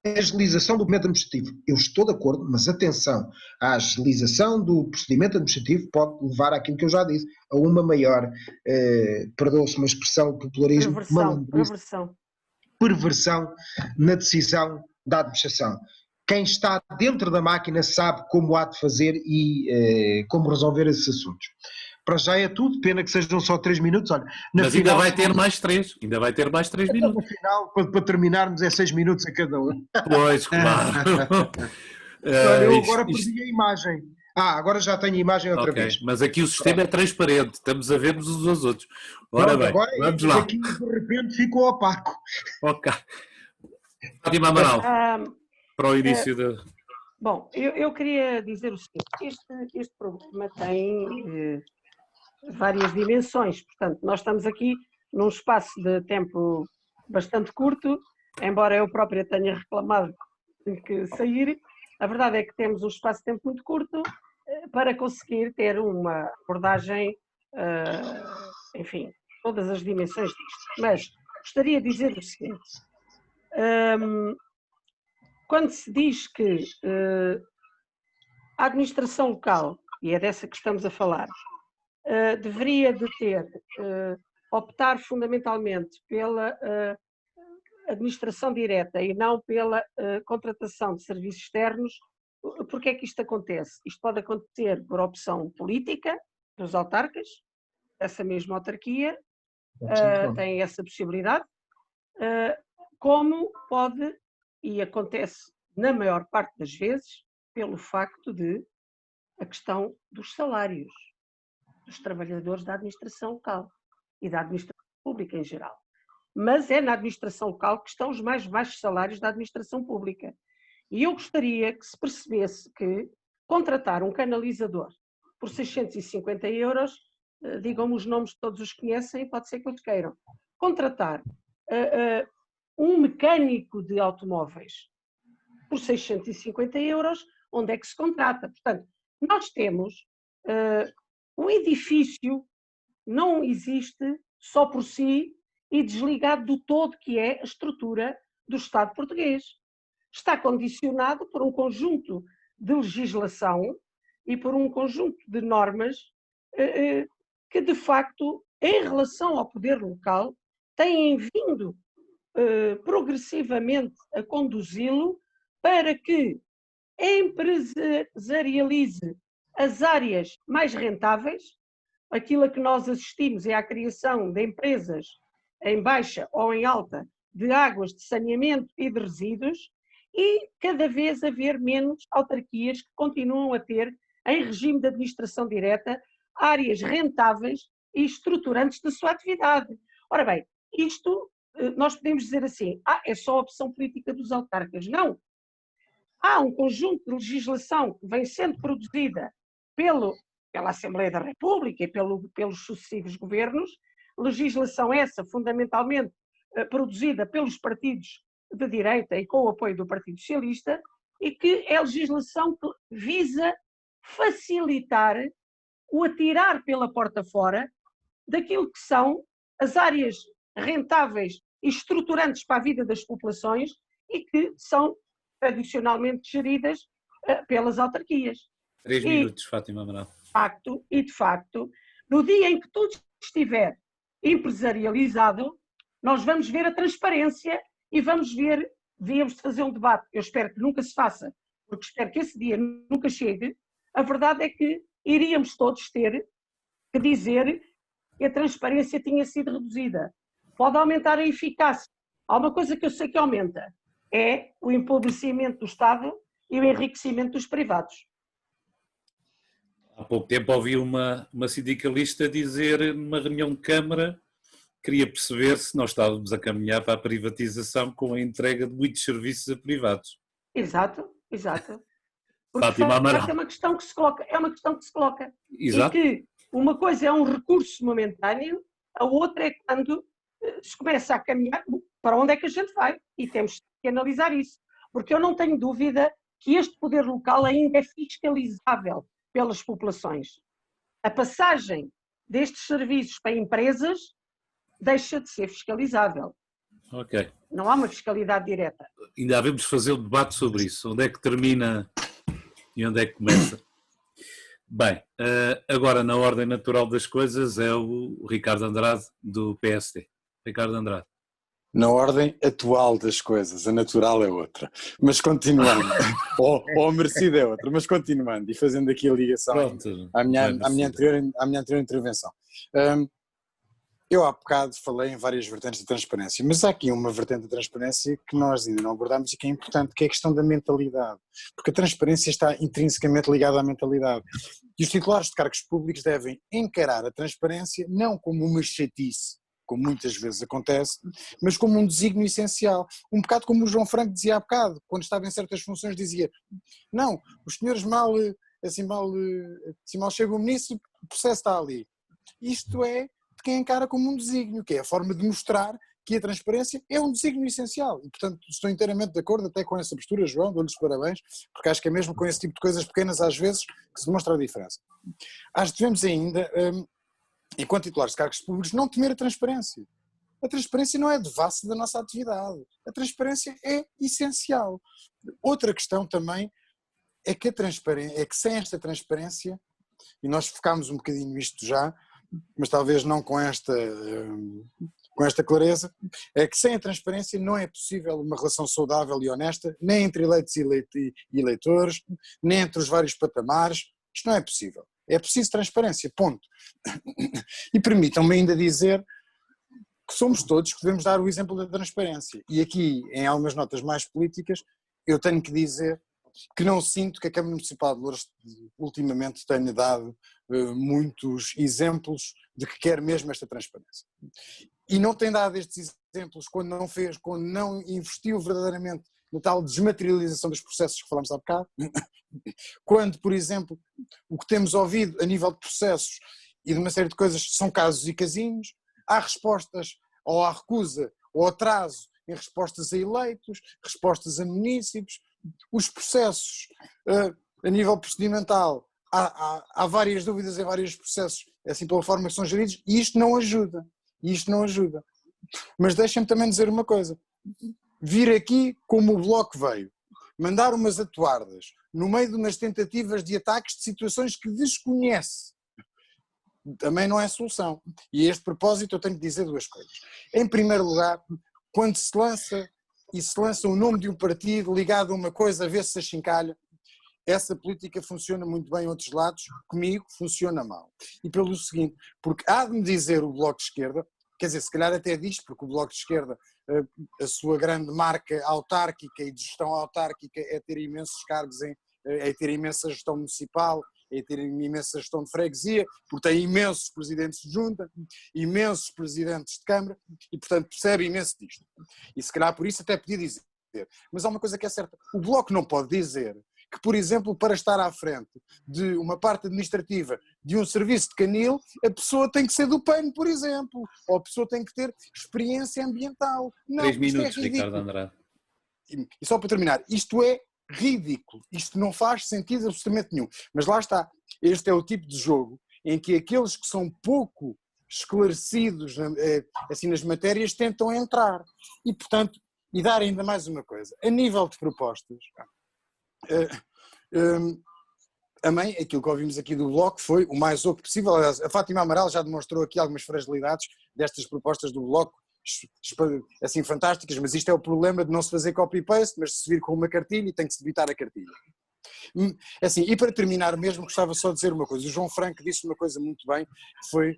agilização do documento administrativo. Eu estou de acordo, mas atenção, a agilização do procedimento administrativo pode levar àquilo que eu já disse, a uma maior, perdoa-se uma expressão, popularismo, perversão na decisão da administração. Quem está dentro da máquina sabe como há de fazer e como resolver esses assuntos. Para já é tudo, pena que sejam só 3 minutos. Olha, mas ainda vai ter mais 3, ainda vai ter mais 3 minutos. No final, para terminarmos, é 6 minutos a cada um. Pois, claro. Olha, eu agora perdi a imagem. Agora já tenho a imagem outra vez. Mas aqui o sistema é transparente, estamos a ver-nos uns aos outros. Ora bem, agora vamos lá. Aqui de repente ficou opaco. Ok. Fátima Amaral, para o início da... Bom, eu queria dizer o seguinte, este problema tem várias dimensões, portanto, nós estamos aqui num espaço de tempo bastante curto, embora eu própria tenha reclamado de que sair, a verdade é que temos um espaço de tempo muito curto para conseguir ter uma abordagem, enfim, todas as dimensões disto. Mas gostaria de dizer o seguinte, quando se diz que a administração local, e é dessa que estamos a falar, deveria de optar fundamentalmente pela administração direta e não pela contratação de serviços externos, porque é que isto acontece? Isto pode acontecer por opção política dos autarcas, essa mesma autarquia tem essa possibilidade, como pode, e acontece na maior parte das vezes, pelo facto de a questão dos salários dos trabalhadores da administração local e da administração pública em geral. Mas é na administração local que estão os mais baixos salários da administração pública. E eu gostaria que se percebesse que contratar um canalizador por 650 euros, digam-me os nomes que todos os conhecem, pode ser que eles queiram, contratar um mecânico de automóveis por 650 euros, onde é que se contrata? Portanto, nós temos o edifício não existe só por si e desligado do todo que é a estrutura do Estado português. Está condicionado por um conjunto de legislação e por um conjunto de normas que, de facto, em relação ao poder local, têm vindo progressivamente a conduzi-lo para que empresarialize as áreas mais rentáveis. Aquilo a que nós assistimos é a criação de empresas em baixa ou em alta de águas de saneamento e de resíduos e cada vez haver menos autarquias que continuam a ter, em regime de administração direta, áreas rentáveis e estruturantes da sua atividade. Ora bem, isto nós podemos dizer assim, é só a opção política dos autarcas. Não. Há um conjunto de legislação que vem sendo produzida pela Assembleia da República e pelos sucessivos governos, legislação essa fundamentalmente produzida pelos partidos de direita e com o apoio do Partido Socialista, e que é legislação que visa facilitar o atirar pela porta fora daquilo que são as áreas rentáveis e estruturantes para a vida das populações e que são tradicionalmente geridas pelas autarquias. 3 minutos, Fátima Amaral. De facto, no dia em que tudo estiver empresarializado, nós vamos ver a transparência e vamos ver, devíamos de fazer um debate, eu espero que nunca se faça, porque espero que esse dia nunca chegue. A verdade é que iríamos todos ter que dizer que a transparência tinha sido reduzida. Pode aumentar a eficácia. Há uma coisa que eu sei que aumenta, é o empobrecimento do Estado e o enriquecimento dos privados. Há pouco tempo ouvi uma sindicalista dizer numa reunião de Câmara que queria perceber se nós estávamos a caminhar para a privatização com a entrega de muitos serviços a privados. Exato. Porque Fátima Amaral. é uma questão que se coloca. Exato. E que uma coisa é um recurso momentâneo, a outra é quando se começa a caminhar para onde é que a gente vai. E temos que analisar isso. Porque eu não tenho dúvida que este poder local ainda é fiscalizável pelas populações. A passagem destes serviços para empresas deixa de ser fiscalizável. Ok. Não há uma fiscalidade direta. Ainda havemos de fazer um debate sobre isso. Onde é que termina e onde é que começa? Bem, agora na ordem natural das coisas é o Ricardo Andrade, do PSD. Ricardo Andrade. Na ordem atual das coisas, a natural é outra. Mas continuando, ou a merecida é outra, mas continuando e fazendo aqui a ligação à minha anterior intervenção. Eu há bocado falei em várias vertentes de transparência, mas há aqui uma vertente de transparência que nós ainda não abordámos e que é importante, que é a questão da mentalidade, porque a transparência está intrinsecamente ligada à mentalidade. E os titulares de cargos públicos devem encarar a transparência não como uma chatice, como muitas vezes acontece, mas como um desígnio essencial. Um bocado como o João Franco dizia há bocado, quando estava em certas funções dizia, não, os senhores mal chega o ministro, o processo está ali. Isto é de quem encara como um desígnio, que é a forma de mostrar que a transparência é um desígnio essencial. E, portanto, estou inteiramente de acordo até com essa postura, João, dou-lhes parabéns, porque acho que é mesmo com esse tipo de coisas pequenas, às vezes, que se demonstra a diferença. Acho que devemos ainda, enquanto titulares de cargos públicos, não temer a transparência. A transparência não é devassa da nossa atividade. A transparência é essencial. Outra questão também é que sem esta transparência, e nós focámos um bocadinho isto já, mas talvez não com esta clareza, é que sem a transparência não é possível uma relação saudável e honesta, nem entre eleitos e eleitores, nem entre os vários patamares. Isto não é possível. É preciso transparência, ponto. E permitam-me ainda dizer que somos todos que devemos dar o exemplo da transparência. E aqui, em algumas notas mais políticas, eu tenho que dizer que não sinto que a Câmara Municipal de Loures ultimamente tenha dado muitos exemplos de que quer mesmo esta transparência. E não tem dado estes exemplos quando não investiu verdadeiramente na tal desmaterialização dos processos que falámos há bocado, quando, por exemplo, o que temos ouvido a nível de processos e de uma série de coisas são casos e casinhos, há respostas ou há recusa ou atraso em respostas a eleitos, respostas a munícipes, os processos a nível procedimental, há várias dúvidas em vários processos, assim pela forma que são geridos, e isto não ajuda, Mas deixem-me também dizer uma coisa, vir aqui como o Bloco veio, mandar umas atuardas no meio de umas tentativas de ataques de situações que desconhece, também não é solução. E a este propósito eu tenho que dizer duas coisas. Em primeiro lugar, quando se lança o nome de um partido ligado a uma coisa a ver se achincalha, essa política funciona muito bem em outros lados, comigo funciona mal. E pelo seguinte, porque há de me dizer o Bloco de Esquerda, quer dizer, se calhar até diz, porque o Bloco de Esquerda, a sua grande marca autárquica e de gestão autárquica é ter imensos cargos, é ter imensa gestão municipal, é ter imensa gestão de freguesia, porque tem imensos presidentes de junta, imensos presidentes de Câmara, e portanto percebe imenso disto. E se calhar por isso até podia dizer. Mas há uma coisa que é certa, o Bloco não pode dizer que, por exemplo, para estar à frente de uma parte administrativa de um serviço de canil, a pessoa tem que ser do PAN, por exemplo, ou a pessoa tem que ter experiência ambiental. Não, 3 minutos, isto é ridículo. Ricardo Andrade. E só para terminar, isto é ridículo, isto não faz sentido absolutamente nenhum, mas lá está, este é o tipo de jogo em que aqueles que são pouco esclarecidos assim, nas matérias tentam entrar, e portanto, e dar ainda mais uma coisa, a nível de propostas, também aquilo que ouvimos aqui do Bloco foi o mais oco possível. Aliás, a Fátima Amaral já demonstrou aqui algumas fragilidades destas propostas do Bloco, assim fantásticas, mas isto é o problema de não se fazer copy-paste, mas de se vir com uma cartilha e tem que se debitar a cartilha. Assim, e para terminar mesmo, gostava só de dizer uma coisa. O João Franco disse uma coisa muito bem, que foi,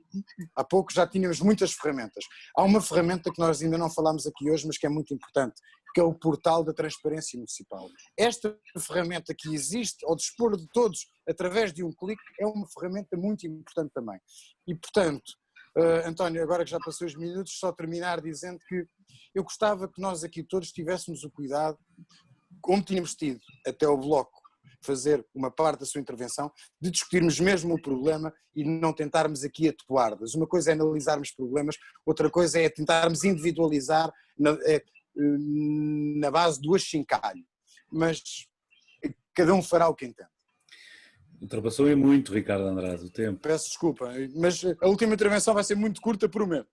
há pouco já tínhamos muitas ferramentas. Há uma ferramenta que nós ainda não falámos aqui hoje, mas que é muito importante, que é o portal da transparência municipal. Esta ferramenta que existe ao dispor de todos através de um clique é uma ferramenta muito importante também. E portanto, António, agora que já passou os minutos, só terminar dizendo que eu gostava que nós aqui todos tivéssemos o cuidado, como tínhamos tido até o Bloco fazer uma parte da sua intervenção, de discutirmos mesmo o problema e não tentarmos aqui atuardas. Uma coisa é analisarmos problemas, outra coisa é tentarmos individualizar na base do achincalho. Mas cada um fará o que entende. Ultrapassou e muito, Ricardo Andrade, o tempo. Peço desculpa, mas a última intervenção vai ser muito curta, prometo.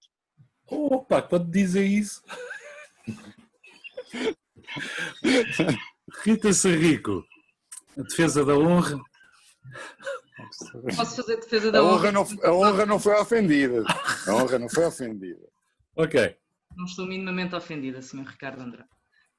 Opa, quando dizem isso... Rita Sarrico, a defesa da honra. Posso fazer defesa da honra? A honra não foi ofendida. A honra não foi ofendida. Ok. Não estou minimamente ofendida, Sr. Ricardo Andrade.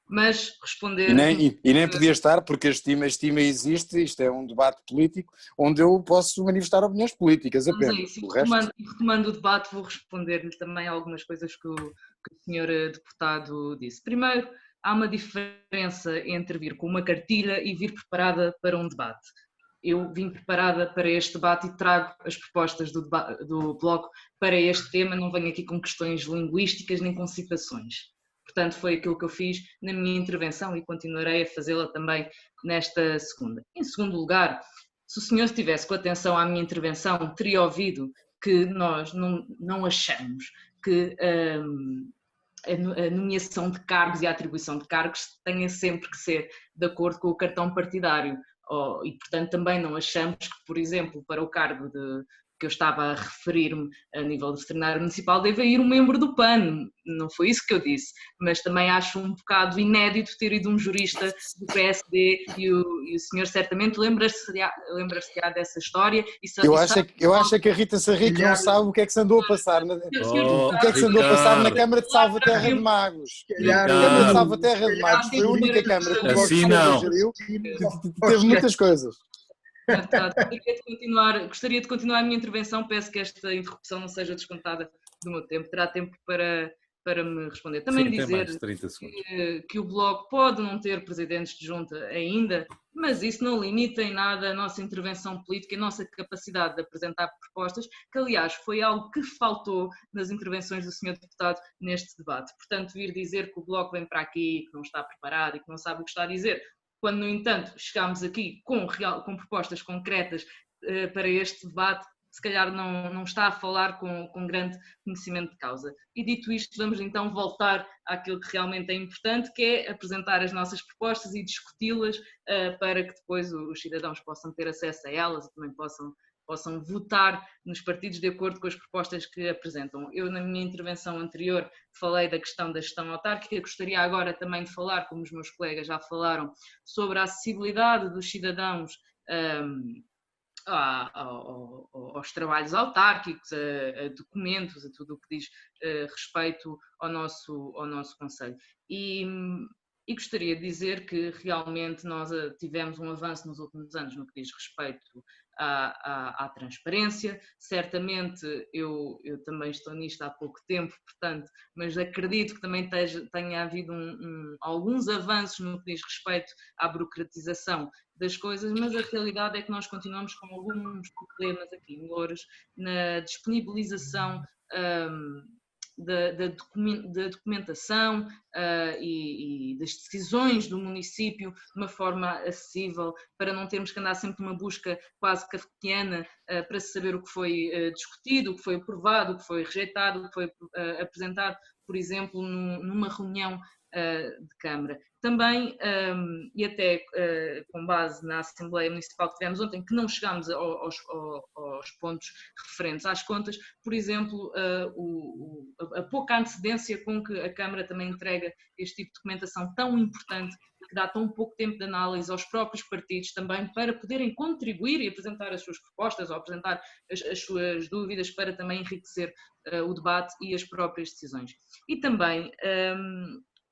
Mas responder... E nem podia estar, porque a estima existe, isto é um debate político, onde eu posso manifestar opiniões políticas apenas. Retomando o debate, vou responder-lhe também algumas coisas que o Sr. Deputado disse. Primeiro, há uma diferença entre vir com uma cartilha e vir preparada para um debate. Eu vim preparada para este debate e trago as propostas do Bloco para este tema, não venho aqui com questões linguísticas nem com citações. Portanto, foi aquilo que eu fiz na minha intervenção e continuarei a fazê-la também nesta segunda. Em segundo lugar, se o senhor estivesse com atenção à minha intervenção, teria ouvido que nós não achamos que a nomeação de cargos e a atribuição de cargos tenha sempre que ser de acordo com o cartão partidário. E, portanto, também não achamos que, por exemplo, para o cargo que eu estava a referir-me a nível de veterinário municipal, deve ir um membro do PAN, não foi isso que eu disse, mas também acho um bocado inédito ter ido um jurista do PSD e o senhor certamente lembra-se-á dessa história. Eu acho que a Rita Sarrico não sabe o que é que se andou a passar na Câmara de Salvaterra de Magos. A Câmara de Salvaterra de Magos foi a única Câmara que o Bloco de Esquerda geriu, teve muitas coisas. Gostaria de continuar a minha intervenção, peço que esta interrupção não seja descontada do meu tempo, terá tempo para me responder. Também dizer que o Bloco pode não ter presidentes de junta ainda, mas isso não limita em nada a nossa intervenção política e a nossa capacidade de apresentar propostas, que aliás foi algo que faltou nas intervenções do Sr. Deputado neste debate. Portanto, vir dizer que o Bloco vem para aqui, que não está preparado e que não sabe o que está a dizer, quando, no entanto, chegámos aqui com propostas concretas para este debate, se calhar não está a falar com grande conhecimento de causa. E dito isto, vamos então voltar àquilo que realmente é importante, que é apresentar as nossas propostas e discuti-las para que depois os cidadãos possam ter acesso a elas e também possam votar nos partidos de acordo com as propostas que apresentam. Eu, na minha intervenção anterior, falei da questão da gestão autárquica, gostaria agora também de falar, como os meus colegas já falaram, sobre a acessibilidade dos cidadãos aos trabalhos autárquicos, a documentos, a tudo o que diz respeito ao nosso Conselho. E gostaria de dizer que realmente nós tivemos um avanço nos últimos anos no que diz respeito à transparência. Certamente eu também estou nisto há pouco tempo, portanto, mas acredito que também tenha havido alguns avanços no que diz respeito à burocratização das coisas, mas a realidade é que nós continuamos com alguns problemas aqui em Loures na disponibilização da documentação e das decisões do município de uma forma acessível, para não termos que andar sempre numa busca quase kafkiana para saber o que foi discutido, o que foi aprovado, o que foi rejeitado, o que foi apresentado, por exemplo, numa reunião de Câmara. Também, e até com base na Assembleia Municipal que tivemos ontem, que não chegámos aos pontos referentes às contas, por exemplo, a pouca antecedência com que a Câmara também entrega este tipo de documentação tão importante, que dá tão pouco tempo de análise aos próprios partidos também para poderem contribuir e apresentar as suas propostas ou apresentar as suas dúvidas para também enriquecer o debate e as próprias decisões. E também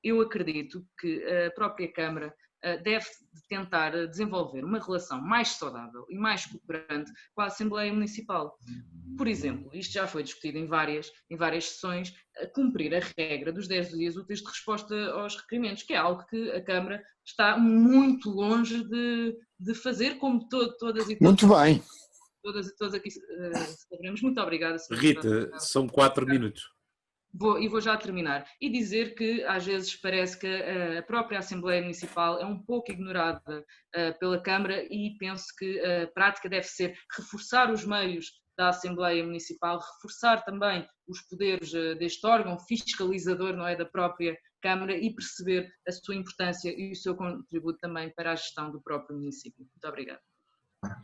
eu acredito que a própria Câmara deve tentar desenvolver uma relação mais saudável e mais cooperante com a Assembleia Municipal. Por exemplo, isto já foi discutido em várias sessões, cumprir a regra dos 10 dias úteis de resposta aos requerimentos, que é algo que a Câmara está muito longe de fazer, como todas e todos. Muito bem. Todas aqui saberemos. Muito obrigada, Sra. Rita, são 4 minutos. Vou já terminar. E dizer que às vezes parece que a própria Assembleia Municipal é um pouco ignorada pela Câmara, e penso que a prática deve ser reforçar os meios da Assembleia Municipal, reforçar também os poderes deste órgão fiscalizador, não é, da própria Câmara, e perceber a sua importância e o seu contributo também para a gestão do próprio município. Muito obrigada.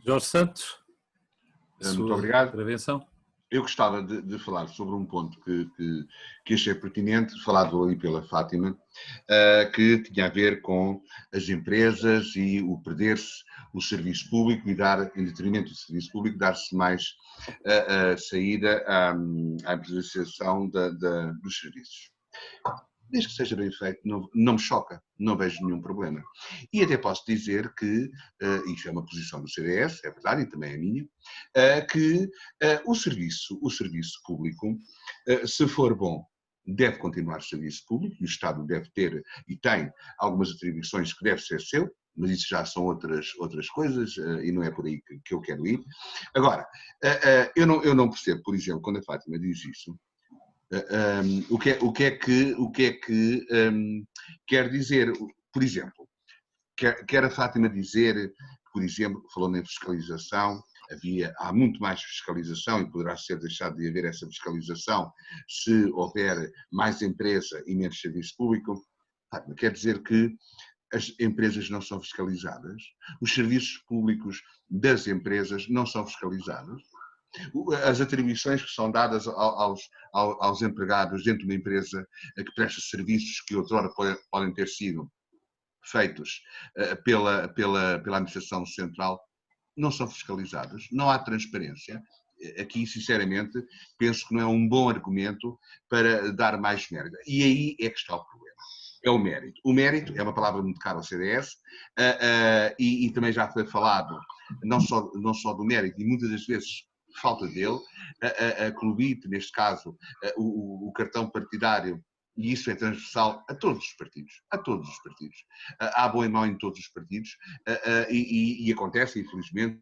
Jorge Santos, muito obrigado. Intervenção. eu gostava de falar sobre um ponto que achei pertinente, falado ali pela Fátima, que tinha a ver com as empresas e o perder-se o serviço público e dar, em detrimento do serviço público, dar-se mais saída à privatização dos serviços. Desde que seja bem feito, não me choca, não vejo nenhum problema. E até posso dizer que, isto é uma posição do CDS, é verdade, e também é minha, que o serviço público, se for bom, deve continuar serviço público, e o Estado deve ter e tem algumas atribuições que deve ser seu, mas isso já são outras coisas e não é por aí que eu quero ir. Agora, eu não percebo, por exemplo, quando a Fátima diz isso, o que é que quer dizer, por exemplo, quer a Fátima dizer, por exemplo, falou na fiscalização, há muito mais fiscalização e poderá ser deixado de haver essa fiscalização se houver mais empresa e menos serviço público. Fátima, quer dizer que as empresas não são fiscalizadas, os serviços públicos das empresas não são fiscalizados. As atribuições que são dadas aos empregados dentro de uma empresa que presta serviços que outrora podem ter sido feitos pela administração central não são fiscalizados, não há transparência. Aqui, sinceramente, penso que não é um bom argumento para dar mais mérito. E aí é que está o problema. É o mérito. O mérito é uma palavra muito cara ao CDS e também já foi falado não só do mérito, e muitas das vezes falta dele, a clubite, neste caso, o cartão partidário, e isso é transversal a todos os partidos, há bom e mau em todos os partidos, e acontece, infelizmente,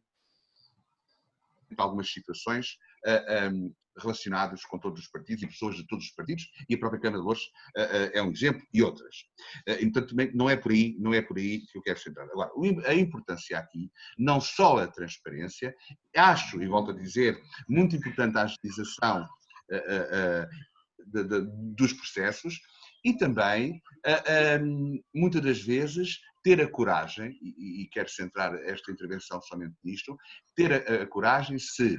algumas situações relacionadas com todos os partidos e pessoas de todos os partidos, e a própria Câmara de Louros é um exemplo, e outras. E, portanto, também não é por aí que eu quero centrar. Agora, a importância aqui, não só a transparência, acho, e volto a dizer, muito importante a agilização dos processos, e também, muitas das vezes, ter a coragem, e quero centrar esta intervenção somente nisto, ter a coragem se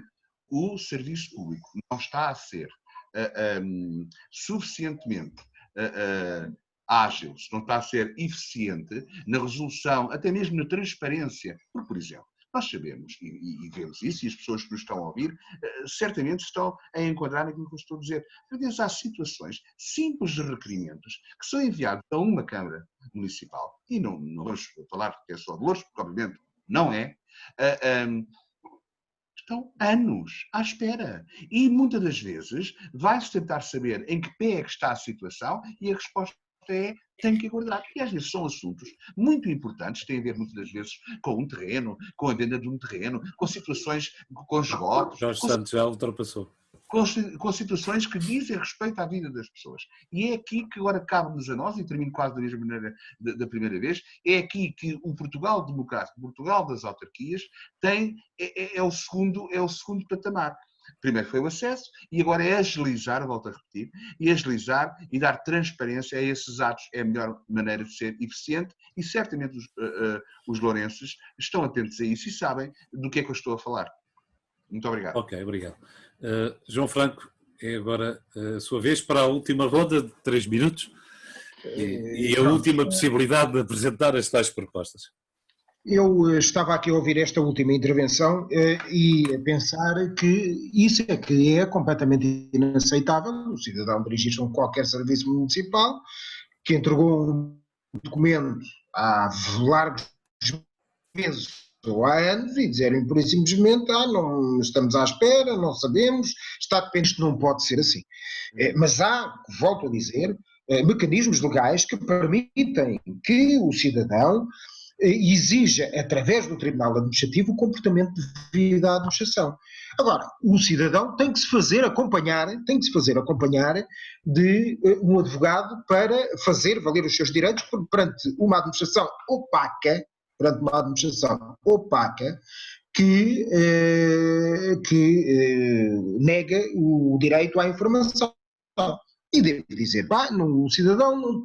o serviço público não está a ser suficientemente ágil, se não está a ser eficiente na resolução, até mesmo na transparência, porque, por exemplo, nós sabemos e vemos isso, e as pessoas que nos estão a ouvir certamente estão a enquadrar naquilo que eu estou a dizer. Às vezes há situações simples de requerimentos que são enviados a uma Câmara Municipal, e não vamos falar que é só de Louros, porque obviamente não é, estão anos à espera. E muitas das vezes vai-se tentar saber em que pé é que está a situação e a resposta tem que aguardar. E às vezes são assuntos muito importantes, têm a ver muitas das vezes com um terreno, com a venda de um terreno, com situações, com esgotos. Jorge Santos já ultrapassou. Com situações que dizem respeito à vida das pessoas. E é aqui que agora cabe-nos a nós, e termino quase da mesma maneira da primeira vez, é aqui que o Portugal democrático, o Portugal das autarquias, é o segundo patamar. Primeiro foi o acesso e agora é agilizar, volto a repetir, e agilizar e dar transparência a esses atos. É a melhor maneira de ser eficiente e certamente os lourenses estão atentos a isso e sabem do que é que eu estou a falar. Muito obrigado. Ok, obrigado. João Franco, é agora a sua vez para a última ronda de 3 minutos e a última possibilidade de apresentar as tais propostas. Eu estava aqui a ouvir esta última intervenção e a pensar que isso é que é completamente inaceitável, o cidadão dirigir-se a qualquer serviço municipal, que entregou um documento há largos meses ou há anos e dizerem por isso simplesmente, não estamos à espera, não sabemos, está dependente, não pode ser assim. Mas há, volto a dizer, mecanismos legais que permitem que o cidadão exija, através do Tribunal Administrativo, o comportamento devido à administração. Agora, o cidadão tem que se fazer acompanhar de um advogado para fazer valer os seus direitos perante uma administração opaca, que nega o direito à informação. E devo dizer, o cidadão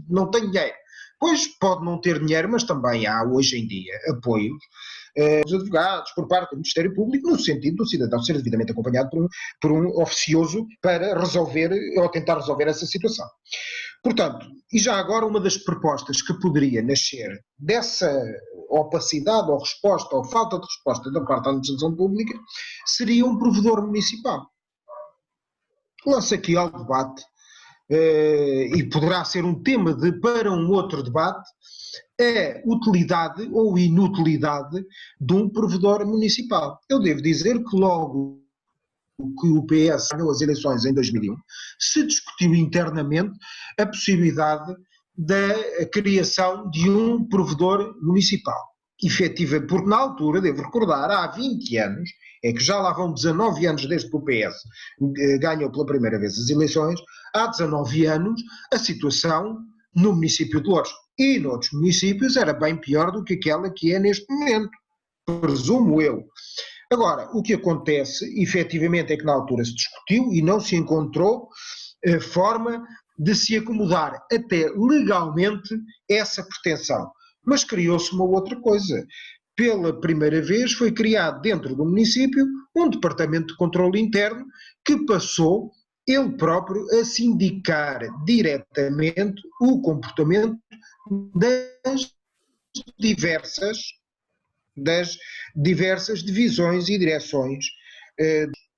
não tem dinheiro. Pois pode não ter dinheiro, mas também há hoje em dia apoios dos advogados, por parte do Ministério Público, no sentido do cidadão ser devidamente acompanhado por um oficioso para resolver ou tentar resolver essa situação. Portanto, e já agora uma das propostas que poderia nascer dessa opacidade ou resposta ou falta de resposta da parte da administração pública seria um provedor municipal. Lança aqui ao debate, e poderá ser um tema para um outro debate, a utilidade ou inutilidade de um provedor municipal. Eu devo dizer que logo que o PS ganhou as eleições em 2001, se discutiu internamente a possibilidade da criação de um provedor municipal. Efetiva, porque na altura, devo recordar, há 20 anos, é que já lá vão 19 anos desde que o PS ganhou pela primeira vez as eleições, há 19 anos a situação no município de Loures e noutros municípios era bem pior do que aquela que é neste momento, presumo eu. Agora, o que acontece, efetivamente, é que na altura se discutiu e não se encontrou forma de se acomodar até legalmente essa pretensão. Mas criou-se uma outra coisa. Pela primeira vez foi criado dentro do município um departamento de controle interno que passou ele próprio a sindicar diretamente o comportamento das diversas divisões e direções.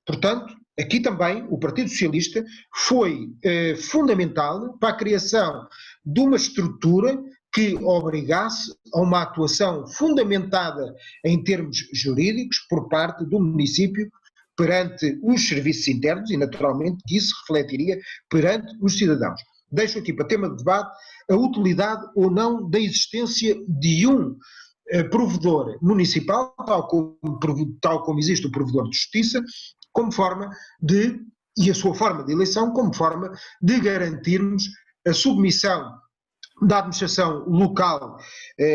Portanto, aqui também o Partido Socialista foi fundamental para a criação de uma estrutura que obrigasse a uma atuação fundamentada em termos jurídicos por parte do município perante os serviços internos e, naturalmente, que isso refletiria perante os cidadãos. Deixo aqui para tema de debate a utilidade ou não da existência de um provedor municipal, tal como existe o provedor de justiça, como forma de, e a sua forma de eleição, como forma de garantirmos a submissão da administração local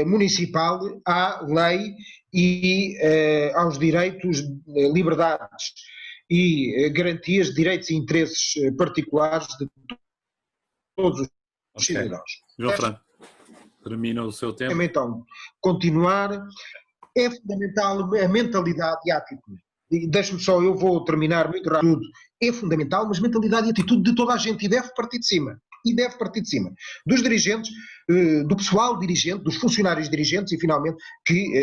municipal à lei e aos direitos, liberdades e garantias de direitos e interesses particulares de todos os cidadãos. João Franco, termina o seu tempo. Então, continuar, é fundamental a mentalidade e a atitude. Deixe-me só, eu vou terminar muito rápido. É fundamental, mas mentalidade e atitude de toda a gente e deve partir de cima. E deve partir de cima. Dos dirigentes, do pessoal dirigente, dos funcionários dirigentes e, finalmente,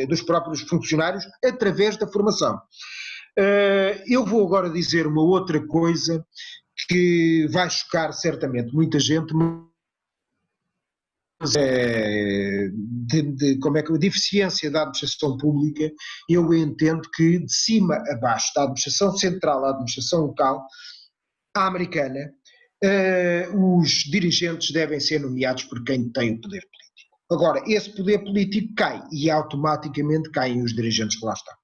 dos próprios funcionários, através da formação. Eu vou agora dizer uma outra coisa que vai chocar certamente muita gente, mas como é que a deficiência da administração pública, eu entendo que de cima a baixo, da administração central à administração local, à americana, os dirigentes devem ser nomeados por quem tem o poder político. Agora, esse poder político cai e automaticamente caem os dirigentes que lá estão.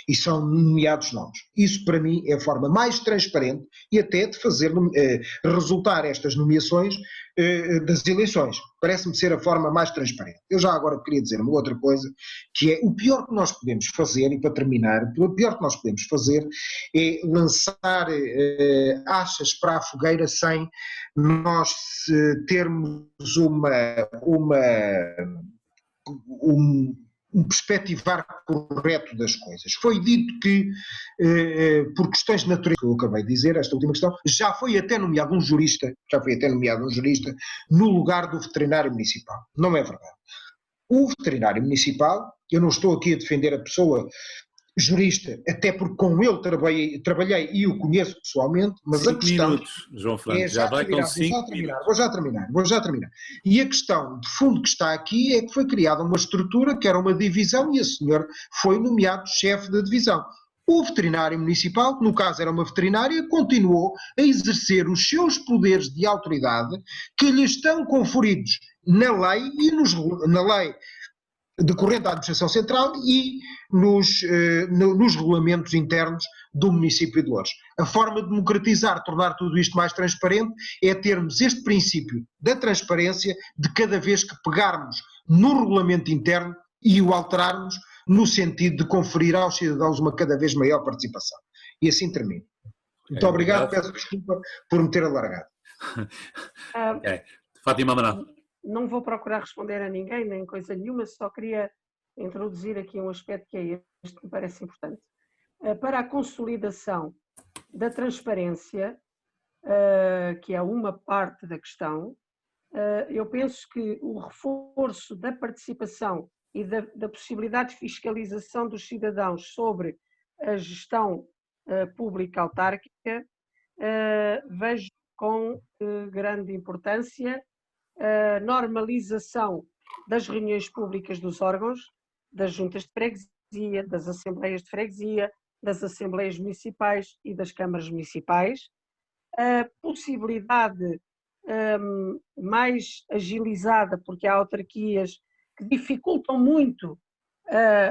E são nomeados novos. Isso, para mim, é a forma mais transparente e até de fazer resultar estas nomeações das eleições. Parece-me ser a forma mais transparente. Eu já agora queria dizer uma outra coisa, que é o pior que nós podemos fazer, e para terminar, o pior que nós podemos fazer é lançar achas para a fogueira sem nós termos um perspectivar correto das coisas. Foi dito que, por questões de natureza, que eu acabei de dizer, esta última questão, já foi até nomeado um jurista no lugar do veterinário municipal. Não é verdade. O veterinário municipal, eu não estou aqui a defender a pessoa jurista, até porque com ele trabalhei e o conheço pessoalmente, mas 5 a questão... minutos, João Franco, já vai com 5 minutos. Vou já terminar. E a questão de fundo que está aqui é que foi criada uma estrutura que era uma divisão e a senhora foi nomeado chefe da divisão. O veterinário municipal, que no caso era uma veterinária, continuou a exercer os seus poderes de autoridade que lhe estão conferidos na lei e na lei decorrente da administração central e nos regulamentos internos do município de Loures. A forma de democratizar, tornar tudo isto mais transparente, é termos este princípio da transparência de cada vez que pegarmos no regulamento interno e o alterarmos no sentido de conferir aos cidadãos uma cada vez maior participação. E assim termino. Muito obrigado, peço desculpa por me ter alargado. Fátima Amaral. Não vou procurar responder a ninguém, nem coisa nenhuma, só queria introduzir aqui um aspecto que é este, que me parece importante. Para a consolidação da transparência, que é uma parte da questão, eu penso que o reforço da participação e da possibilidade de fiscalização dos cidadãos sobre a gestão pública autárquica, vejo com grande importância a normalização das reuniões públicas dos órgãos, das juntas de freguesia, das assembleias de freguesia, das assembleias municipais e das câmaras municipais, a possibilidade mais agilizada, porque há autarquias que dificultam muito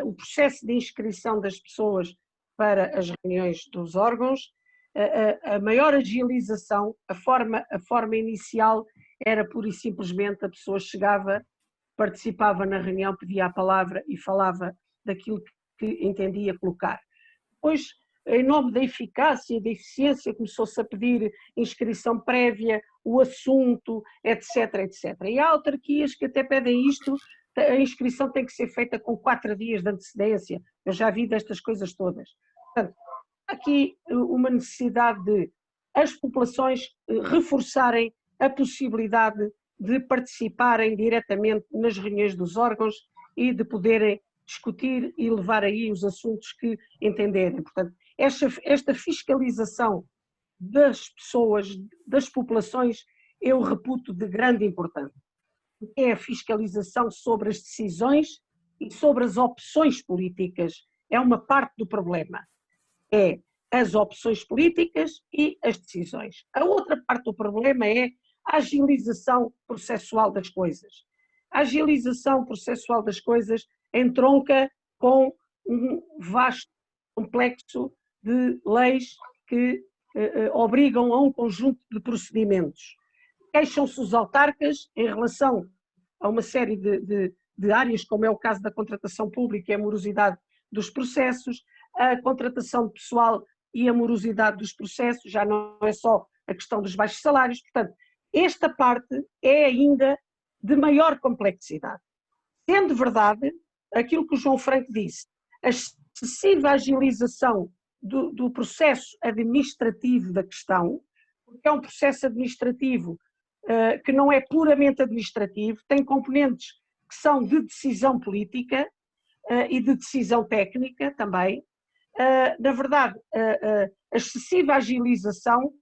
o processo de inscrição das pessoas para as reuniões dos órgãos, a maior agilização, a forma inicial era pura e simplesmente a pessoa chegava, participava na reunião, pedia a palavra e falava daquilo que entendia colocar. Depois, em nome da eficácia e da eficiência, começou-se a pedir inscrição prévia, o assunto, etc, etc. E há autarquias que até pedem isto, a inscrição tem que ser feita com 4 dias de antecedência. Eu já vi destas coisas todas. Portanto, há aqui uma necessidade de as populações reforçarem a possibilidade de participarem diretamente nas reuniões dos órgãos e de poderem discutir e levar aí os assuntos que entenderem. Portanto, esta fiscalização das pessoas, das populações, eu reputo de grande importância. É a fiscalização sobre as decisões e sobre as opções políticas. É uma parte do problema. É as opções políticas e as decisões. A outra parte do problema é a agilização processual das coisas. A agilização processual das coisas entronca com um vasto complexo de leis que obrigam a um conjunto de procedimentos. Queixam-se os autarcas em relação a uma série de áreas, como é o caso da contratação pública e a morosidade dos processos, a contratação de pessoal e a morosidade dos processos, já não é só a questão dos baixos salários. Portanto, esta parte é ainda de maior complexidade. Sendo verdade, aquilo que o João Franco disse, a excessiva agilização do processo administrativo da questão, porque é um processo administrativo que não é puramente administrativo, tem componentes que são de decisão política e de decisão técnica também. Na verdade, a excessiva agilização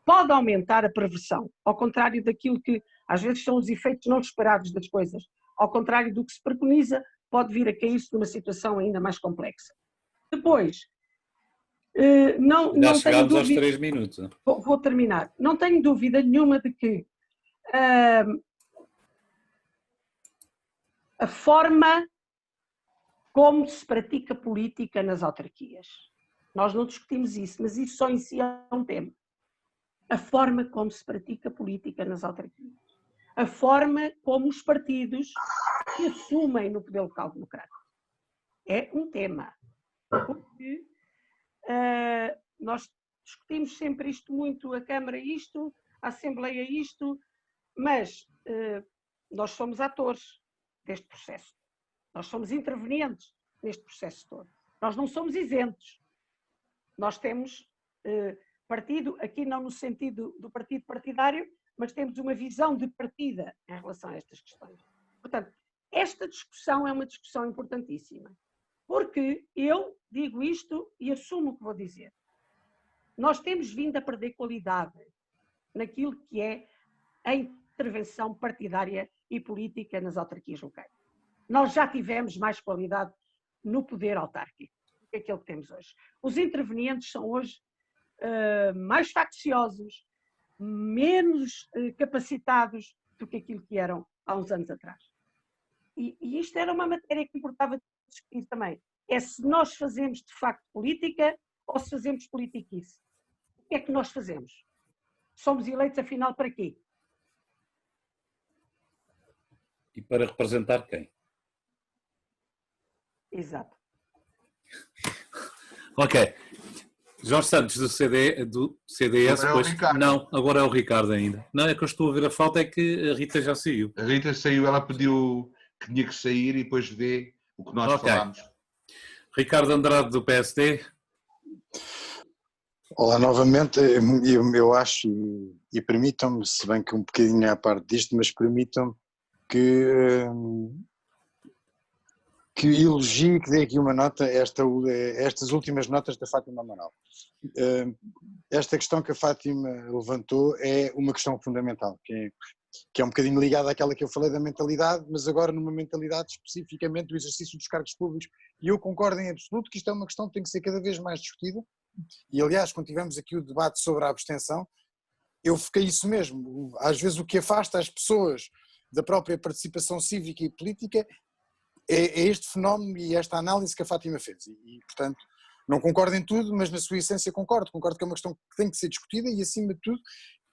pode aumentar a perversão, ao contrário daquilo que às vezes são os efeitos não esperados das coisas, ao contrário do que se preconiza, pode vir a cair-se numa situação ainda mais complexa. Depois, já chegámos aos 3 minutos. Vou terminar. Não tenho dúvida nenhuma de que a forma como se pratica política nas autarquias, nós não discutimos isso, mas isso só em si é um tema. A forma como se pratica política nas autarquias. A forma como os partidos se assumem no poder local democrático. É um tema. Porque nós discutimos sempre isto muito, a Câmara isto, a Assembleia isto, mas nós somos atores deste processo. Nós somos intervenientes neste processo todo. Nós não somos isentos. Nós temos partido, aqui não no sentido do partido partidário, mas temos uma visão de partida em relação a estas questões. Portanto, esta discussão é uma discussão importantíssima, porque eu digo isto e assumo o que vou dizer. Nós temos vindo a perder qualidade naquilo que é a intervenção partidária e política nas autarquias locais. Nós já tivemos mais qualidade no poder autárquico do que aquele que temos hoje. Os intervenientes são hoje mais facciosos, menos capacitados do que aquilo que eram há uns anos atrás. E isto era uma matéria que importava discutir também. É se nós fazemos de facto política ou se fazemos politiquice. O que é que nós fazemos? Somos eleitos afinal para quê? E para representar quem? Exato. Ok. Jorge Santos, do CDS, depois... Não, agora é o Ricardo ainda. Não, é que eu estou a ver a falta, é que a Rita já saiu. A Rita saiu, ela pediu que tinha que sair e depois vê o que nós falámos. Ricardo Andrade, do PSD. Olá novamente, eu acho, e permitam-me, se bem que um bocadinho à parte disto, mas permitam-me que elogio, que dê aqui uma nota, estas últimas notas da Fátima Amaral. Esta questão que a Fátima levantou é uma questão fundamental, que é um bocadinho ligada àquela que eu falei da mentalidade, mas agora numa mentalidade especificamente do exercício dos cargos públicos, e eu concordo em absoluto que isto é uma questão que tem que ser cada vez mais discutida, e aliás, quando tivemos aqui o debate sobre a abstenção, eu fiquei isso mesmo, às vezes o que afasta as pessoas da própria participação cívica e política é este fenómeno e esta análise que a Fátima fez, e portanto não concordo em tudo, mas na sua essência concordo que é uma questão que tem que ser discutida e acima de tudo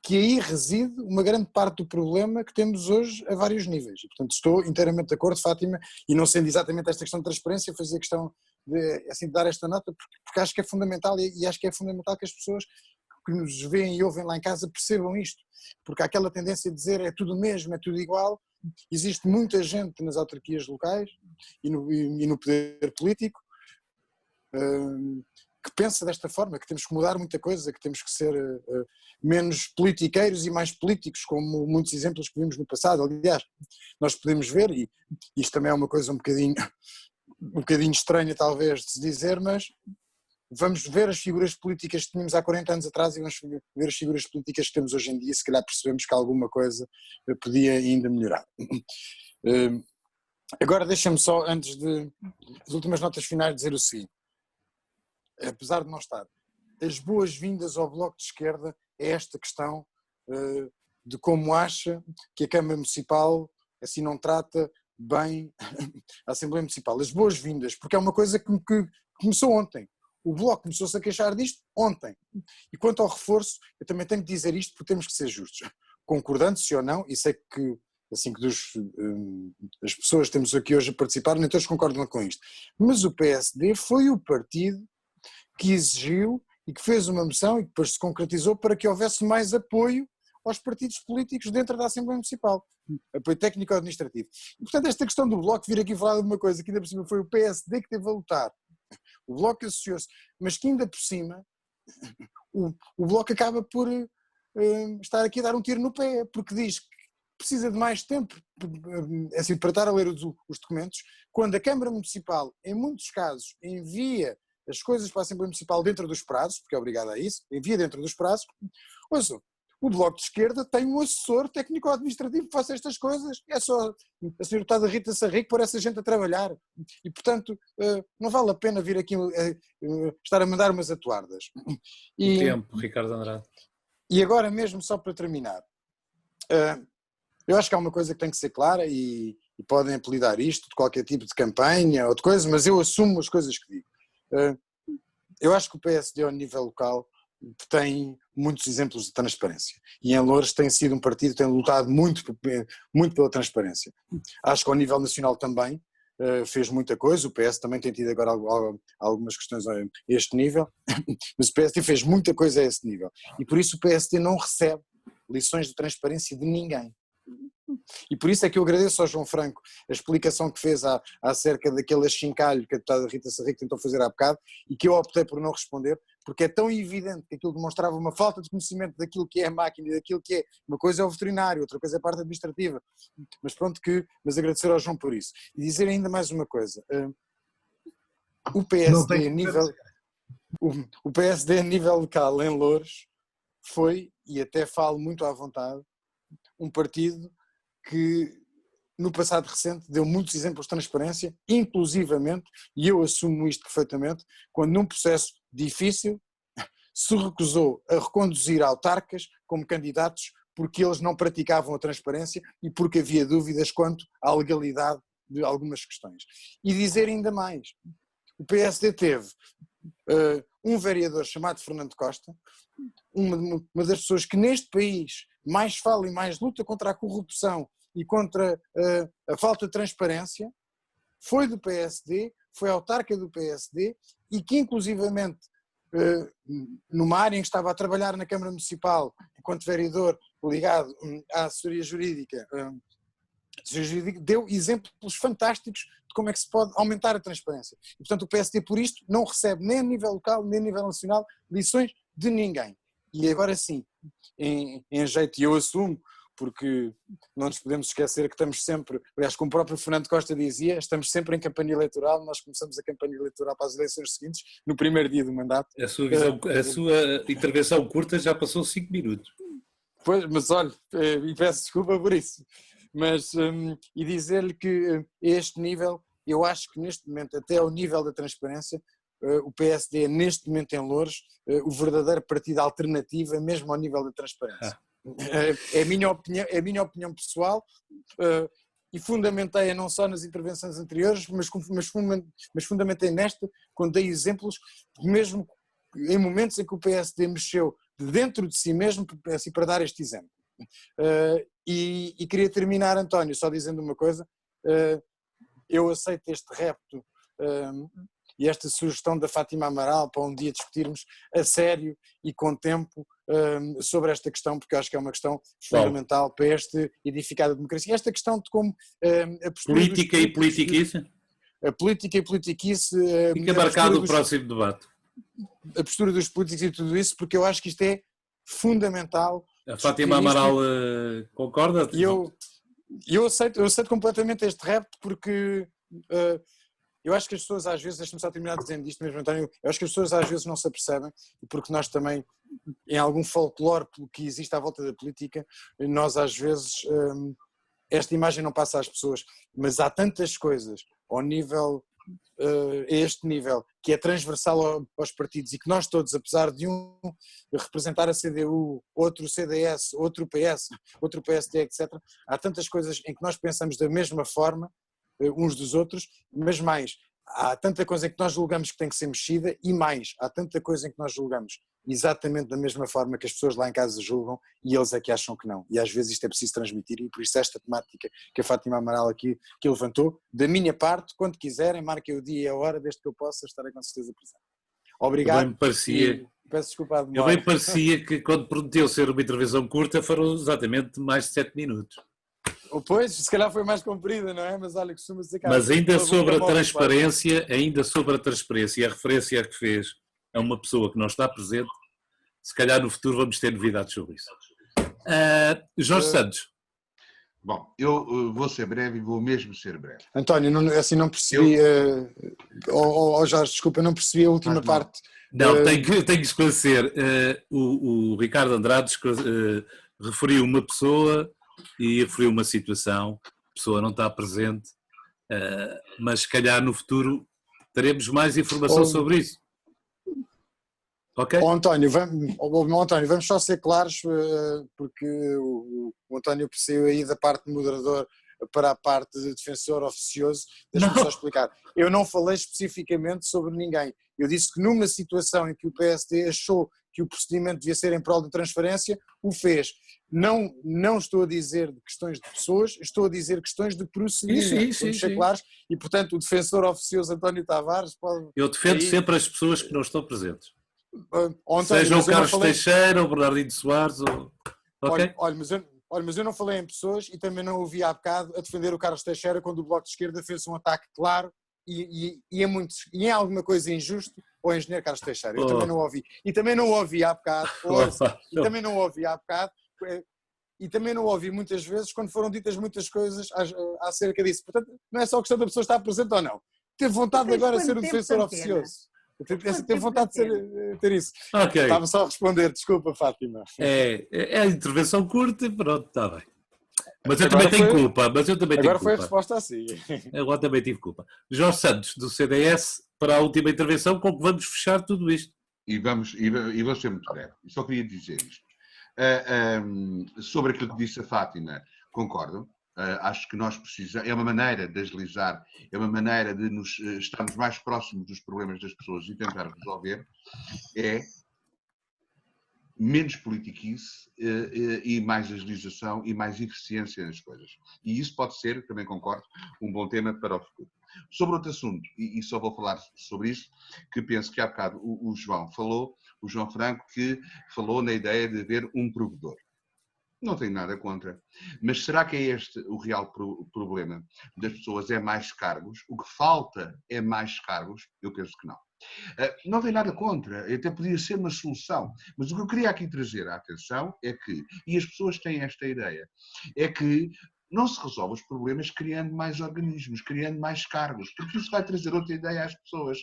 que aí reside uma grande parte do problema que temos hoje a vários níveis. E, portanto, estou inteiramente de acordo, Fátima, e não sendo exatamente esta questão de transparência, fazia questão de dar esta nota, porque acho que é fundamental e acho que é fundamental que as pessoas que nos veem e ouvem lá em casa percebam isto, porque há aquela tendência de dizer é tudo mesmo, é tudo igual. Existe muita gente nas autarquias locais e no poder político que pensa desta forma, que temos que mudar muita coisa, que temos que ser menos politiqueiros e mais políticos, como muitos exemplos que vimos no passado. Aliás, nós podemos ver, e isto também é uma coisa um bocadinho estranha talvez de se dizer, mas vamos ver as figuras políticas que tínhamos há 40 anos atrás e vamos ver as figuras políticas que temos hoje em dia e se calhar percebemos que alguma coisa podia ainda melhorar. Agora deixa-me só, antes das últimas notas finais, dizer o seguinte. Apesar de não estar, as boas-vindas ao Bloco de Esquerda é esta questão de como acha que a Câmara Municipal assim não trata bem a Assembleia Municipal. As boas-vindas, porque é uma coisa que começou ontem. O Bloco começou-se a queixar disto ontem. E quanto ao reforço, eu também tenho que dizer isto porque temos que ser justos. Concordando-se ou não, e sei que assim que as pessoas que temos aqui hoje a participar, nem todos concordam com isto, mas o PSD foi o partido que exigiu e que fez uma moção e que depois se concretizou para que houvesse mais apoio aos partidos políticos dentro da Assembleia Municipal, apoio técnico-administrativo. E, portanto, esta questão do Bloco vir aqui falar de uma coisa que ainda por cima foi o PSD que teve a lutar, o Bloco associou-se, mas que ainda por cima o Bloco acaba por estar aqui a dar um tiro no pé, porque diz que precisa de mais tempo assim, para estar a ler os documentos, quando a Câmara Municipal, em muitos casos, envia as coisas para a Assembleia Municipal dentro dos prazos, porque é obrigada a isso, envia dentro dos prazos. Ouçam, o Bloco de Esquerda tem um assessor técnico-administrativo que faça estas coisas, é só a senhora deputada Rita Sarrico pôr essa gente a trabalhar, e portanto não vale a pena vir aqui estar a mandar umas atuardas. E tempo, Ricardo Andrade. E agora mesmo, só para terminar, eu acho que há uma coisa que tem que ser clara e podem apelidar isto de qualquer tipo de campanha ou de coisa, mas eu assumo as coisas que digo. Eu acho que o PSD ao nível local tem muitos exemplos de transparência e em Loures tem sido um partido que tem lutado muito pela transparência. Acho que ao nível nacional também fez muita coisa, o PS também tem tido agora algumas questões a este nível, mas o PSD fez muita coisa a esse nível e por isso o PSD não recebe lições de transparência de ninguém. E por isso é que eu agradeço ao João Franco a explicação que fez acerca daquele achincalho que a deputada Rita Sarrico tentou fazer há bocado e que eu optei por não responder, porque é tão evidente que aquilo demonstrava uma falta de conhecimento daquilo que é a máquina e daquilo que é, uma coisa é o veterinário, outra coisa é a parte administrativa, mas pronto mas agradecer ao João por isso. E dizer ainda mais uma coisa, o PSD a nível local em Loures foi, e até falo muito à vontade, um partido que no passado recente deu muitos exemplos de transparência, inclusivamente, e eu assumo isto perfeitamente, quando num processo difícil se recusou a reconduzir autarcas como candidatos porque eles não praticavam a transparência e porque havia dúvidas quanto à legalidade de algumas questões. E dizer ainda mais, o PSD teve um vereador chamado Fernando Costa, uma das pessoas que neste país mais fala e mais luta contra a corrupção e contra a falta de transparência, foi do PSD, foi autarca do PSD e que inclusivamente numa área em que estava a trabalhar na Câmara Municipal enquanto vereador ligado à assessoria jurídica Deu exemplos fantásticos de como é que se pode aumentar a transparência. E, portanto, o PSD, por isto, não recebe nem a nível local, nem a nível nacional, lições de ninguém. E agora sim, em jeito, e eu assumo, porque não nos podemos esquecer que estamos sempre, aliás, como o próprio Fernando Costa dizia, estamos sempre em campanha eleitoral, nós começamos a campanha eleitoral para as eleições seguintes, no primeiro dia do mandato. A sua intervenção curta já passou 5 minutos. Pois, mas olha, e peço desculpa por isso, mas, e dizer-lhe que a este nível, eu acho que neste momento, até ao nível da transparência, o PSD é neste momento em Loures o verdadeiro partido alternativo, mesmo ao nível da transparência. É a minha opinião pessoal, e fundamentei-a não só nas intervenções anteriores, mas fundamentei nesta, quando dei exemplos, mesmo em momentos em que o PSD mexeu de dentro de si mesmo, assim, para dar este exemplo. E queria terminar, António, só dizendo uma coisa: eu aceito este repto e esta sugestão da Fátima Amaral para um dia discutirmos a sério e com tempo sobre esta questão, porque eu acho que é uma questão fundamental para este edificar a democracia. Esta questão de como a postura política e politiquice? A política e politiquice... Fica marcado o próximo debate. A postura dos políticos e tudo isso, porque eu acho que isto é fundamental. A Fátima Amaral concorda? Eu aceito completamente este repto, porque... eu acho que as pessoas às vezes, deixa-me só terminar dizendo isto mesmo, António, eu acho que as pessoas às vezes não se apercebem, porque nós também, em algum folclore que existe à volta da política, nós às vezes, esta imagem não passa às pessoas, mas há tantas coisas ao nível, a este nível, que é transversal aos partidos e que nós todos, apesar de um representar a CDU, outro o CDS, outro o PS, outro o PSD, etc., há tantas coisas em que nós pensamos da mesma forma, uns dos outros, mas mais, há tanta coisa em que nós julgamos que tem que ser mexida e mais, há tanta coisa em que nós julgamos exatamente da mesma forma que as pessoas lá em casa julgam e eles é que acham que não. E às vezes isto é preciso transmitir e por isso esta temática que a Fátima Amaral aqui que levantou, da minha parte, quando quiserem, marquem o dia e a hora, desde que eu possa, estarei com certeza presente. Obrigado. Eu bem parecia, peço desculpa à demora. Eu bem parecia que quando prometeu ser uma intervenção curta foram exatamente mais de 7 minutos. Pois, se calhar foi mais comprida, não é? Mas olha, costuma ser... Mas ainda sobre a transparência, e a referência que fez a uma pessoa que não está presente, se calhar no futuro vamos ter novidades sobre isso. Jorge Santos. Bom, eu vou ser breve e vou mesmo ser breve. António, assim não percebi, Jorge, desculpa, não percebi a última parte. Não, tenho que esclarecer. O Ricardo Andrade referiu uma pessoa e referiu uma situação, a pessoa não está presente, mas se calhar no futuro teremos mais informação sobre isso. Ok? António, vamos só ser claros, porque o António saiu aí da parte de moderador para a parte de defensor oficioso. Deixa-me só explicar. Eu não falei especificamente sobre ninguém. Eu disse que numa situação em que o PSD achou que o procedimento devia ser em prol de transferência, o fez. Não estou a dizer de questões de pessoas, estou a dizer questões de procedimento. Vamos ser claros. E, portanto, o defensor oficioso António Tavares pode... Eu defendo sempre as pessoas que não estão presentes. António, seja o Carlos Teixeira, ou o Bernardino Soares, ou... Okay? Olha, mas eu não falei em pessoas e também não ouvi há bocado a defender o Carlos Teixeira quando o Bloco de Esquerda fez um ataque claro e em alguma coisa injusto ao engenheiro Carlos Teixeira. Eu também não ouvi. E também não ouvi há bocado, e também não ouvi muitas vezes quando foram ditas muitas coisas acerca disso. Portanto, não é só questão da pessoa estar presente ou não. Teve vontade de agora ser um defensor oficioso. Teve vontade de ter isso. Okay. Estava só a responder, desculpa, Fátima. É a intervenção curta e pronto, está bem. Mas eu também tenho culpa. Agora foi a resposta assim. Agora também tive culpa. Jorge Santos, do CDS, para a última intervenção, com que vamos fechar tudo isto. E vou ser muito breve. Só queria dizer isto. Sobre aquilo que disse a Fátima, concordo. Acho que nós precisamos, é uma maneira de agilizar, é uma maneira de estarmos mais próximos dos problemas das pessoas e tentar resolver, é menos politiquice e mais agilização e mais eficiência nas coisas. E isso pode ser, também concordo, um bom tema para o futuro. Sobre outro assunto, e só vou falar sobre isso, que penso que há bocado o João Franco, que falou na ideia de haver um provedor. Não tenho nada contra. Mas será que é este o real problema das pessoas? É mais cargos? O que falta é mais cargos? Eu penso que não. Não tenho nada contra, até podia ser uma solução. Mas o que eu queria aqui trazer à atenção é que, e as pessoas têm esta ideia, é que não se resolve os problemas criando mais organismos, criando mais cargos, porque isso vai trazer outra ideia às pessoas.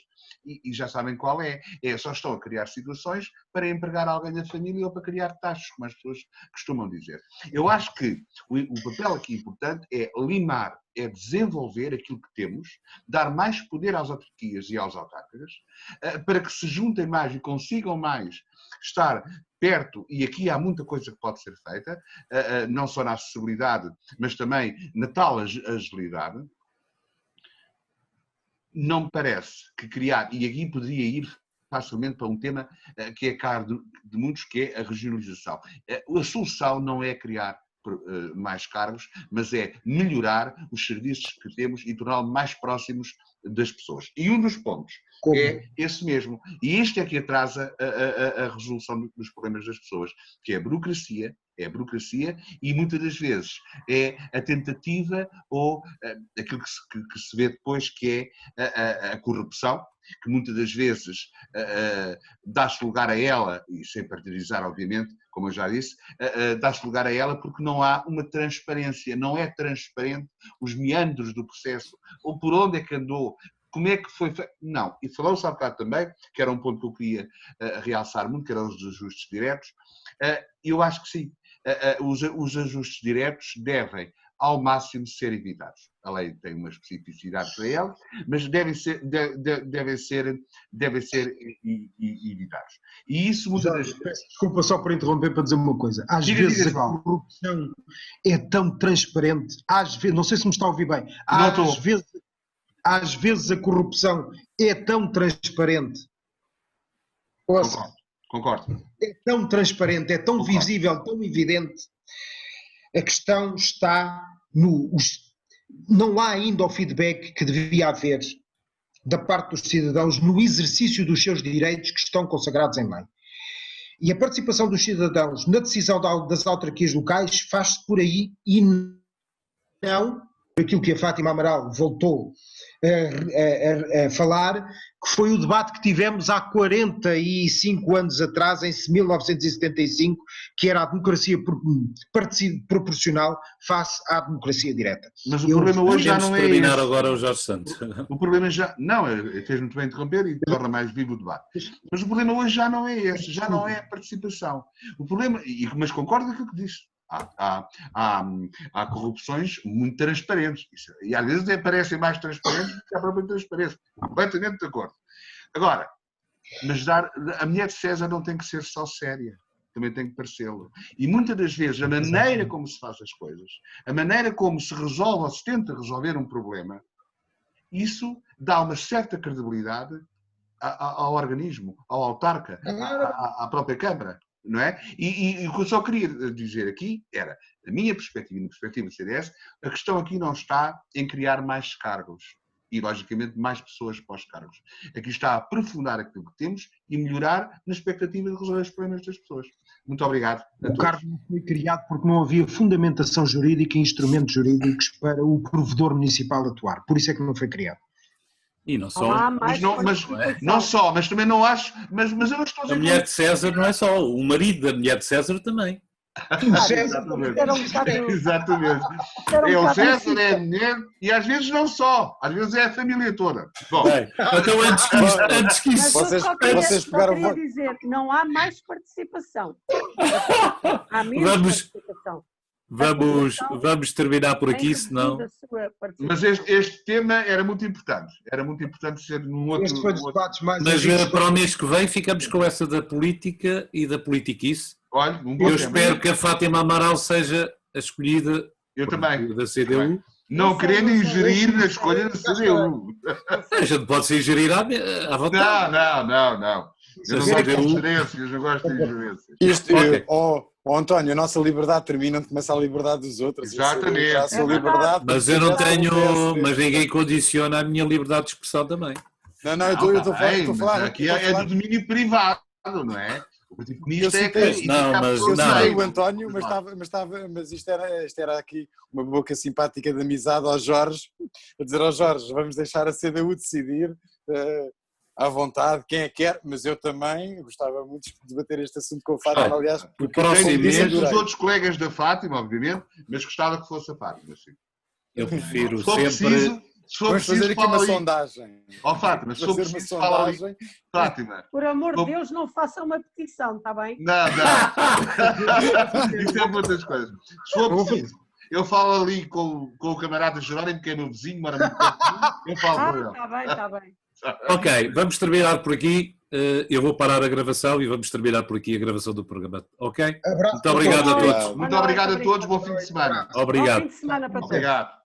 E já sabem qual é. Só estão a criar situações para empregar alguém da família ou para criar taxas, como as pessoas costumam dizer. Eu acho que o papel aqui importante é limar, é desenvolver aquilo que temos, dar mais poder às autarquias e aos autárquicos, para que se juntem mais e consigam mais estar perto, e aqui há muita coisa que pode ser feita, não só na acessibilidade, mas também na tal agilidade. Não me parece que criar, e aqui poderia ir facilmente para um tema que é caro de muitos, que é a regionalização. A solução não é criar mais cargos, mas é melhorar os serviços que temos e torná-los mais próximos das pessoas. E um dos pontos é esse mesmo. E este é que atrasa a resolução dos problemas das pessoas, que é a burocracia, e muitas das vezes é a tentativa ou aquilo que se vê depois, que é a corrupção, que muitas das vezes dá-se lugar a ela, e sem partidizar obviamente, como eu já disse, dá-se lugar a ela porque não há uma transparência, não é transparente os meandros do processo, ou por onde é que andou, como é que foi feito. Não, e falou-se há bocado também, que era um ponto que eu queria realçar muito, que eram os ajustes diretos. Eu acho que sim, os ajustes diretos devem ao máximo ser evitados. A lei tem uma especificidade para eles, mas devem ser evitados. E isso muitas vezes... Desculpa só por interromper para dizer uma coisa. Às vezes a corrupção é tão transparente, não sei se me está a ouvir bem, às vezes a corrupção é tão transparente. Concordo. É tão transparente, é tão visível, tão evidente. A questão está não há ainda o feedback que devia haver da parte dos cidadãos no exercício dos seus direitos que estão consagrados em lei. E a participação dos cidadãos na decisão das autarquias locais faz-se por aí e não por aquilo que a Fátima Amaral voltou a falar, que foi o debate que tivemos há 45 anos atrás, em 1975, que era a democracia proporcional face à democracia direta. Mas o problema hoje já não é terminar esse. Agora o Jorge Santos. O problema já... Não, fez muito bem interromper e torna mais vivo o debate. Mas o problema hoje já não é esse, já não é a participação. O problema, mas concordo com aquilo que disse. Há corrupções muito transparentes, e às vezes parecem mais transparentes do que a própria transparência. Completamente de acordo. Agora, mas a mulher de César não tem que ser só séria, também tem que parecê-lo. E muitas das vezes a maneira como se faz as coisas, a maneira como se resolve ou se tenta resolver um problema, isso dá uma certa credibilidade ao organismo, ao autarca, à própria Câmara. Não é? E o que eu só queria dizer aqui era, da minha perspectiva e na perspectiva do CDS, a questão aqui não está em criar mais cargos e, logicamente, mais pessoas para os cargos. Aqui está a aprofundar aquilo que temos e melhorar na expectativa de resolver os problemas das pessoas. Muito obrigado. O cargo não foi criado porque não havia fundamentação jurídica e instrumentos jurídicos para o provedor municipal atuar. Por isso é que não foi criado. E não só. Mas também não acho. Mas eu não estou a dizer. A mulher de César não é só. O marido da mulher de César também. Exatamente. É o César, é a mulher, e às vezes não só. Às vezes é a família toda. Bom. Então antes que isso. Vocês pegaram. Dizer, não há mais participação. Há menos participação. Vamos terminar por aqui, senão... Mas este tema era muito importante. Era muito importante ser num outro... Este foi dos debates mais... Mas para o mês que vem ficamos com essa da política e da politiquice. Olha, eu espero que a Fátima Amaral seja a escolhida da CDU. Também. Não querendo ingerir na escolha da CDU. A gente pode se ingerir à vontade. Não. Eu não gosto de ingerências, não gosto de ingerências. António, a nossa liberdade termina onde começa a liberdade dos outros. Exatamente. A sua liberdade, mas eu não tenho... Mas ninguém condiciona a minha liberdade de expressão também. Não, eu estou a falar... Aqui é do domínio privado, não é? O Partido Comunista é que... Não, mas eu não. sei o António, mas isto era aqui uma boca simpática de amizade ao Jorge, a dizer ao Jorge, vamos deixar a CDU decidir à vontade quem é que quer, mas eu também gostava muito de debater este assunto com a Fátima, aliás, porque tenho os outros colegas da Fátima, obviamente, mas gostava que fosse a Fátima, sim. Eu prefiro sempre... Vamos fazer aqui uma sondagem. Ó Fátima, se for preciso, fala ali. Fátima. Por amor de Deus, não façam uma petição, está bem? Não. Isso é muitas coisas. Se for preciso, eu falo ali com o camarada Jerónimo, que é meu vizinho, mora muito perto. Eu falo com ele. Está bem. Ok, vamos terminar por aqui. Eu vou parar a gravação e vamos terminar por aqui a gravação do programa. Ok? Muito obrigado a todos. Muito obrigado a todos. Bom fim de semana. Obrigado. Bom fim de semana para todos. Obrigado.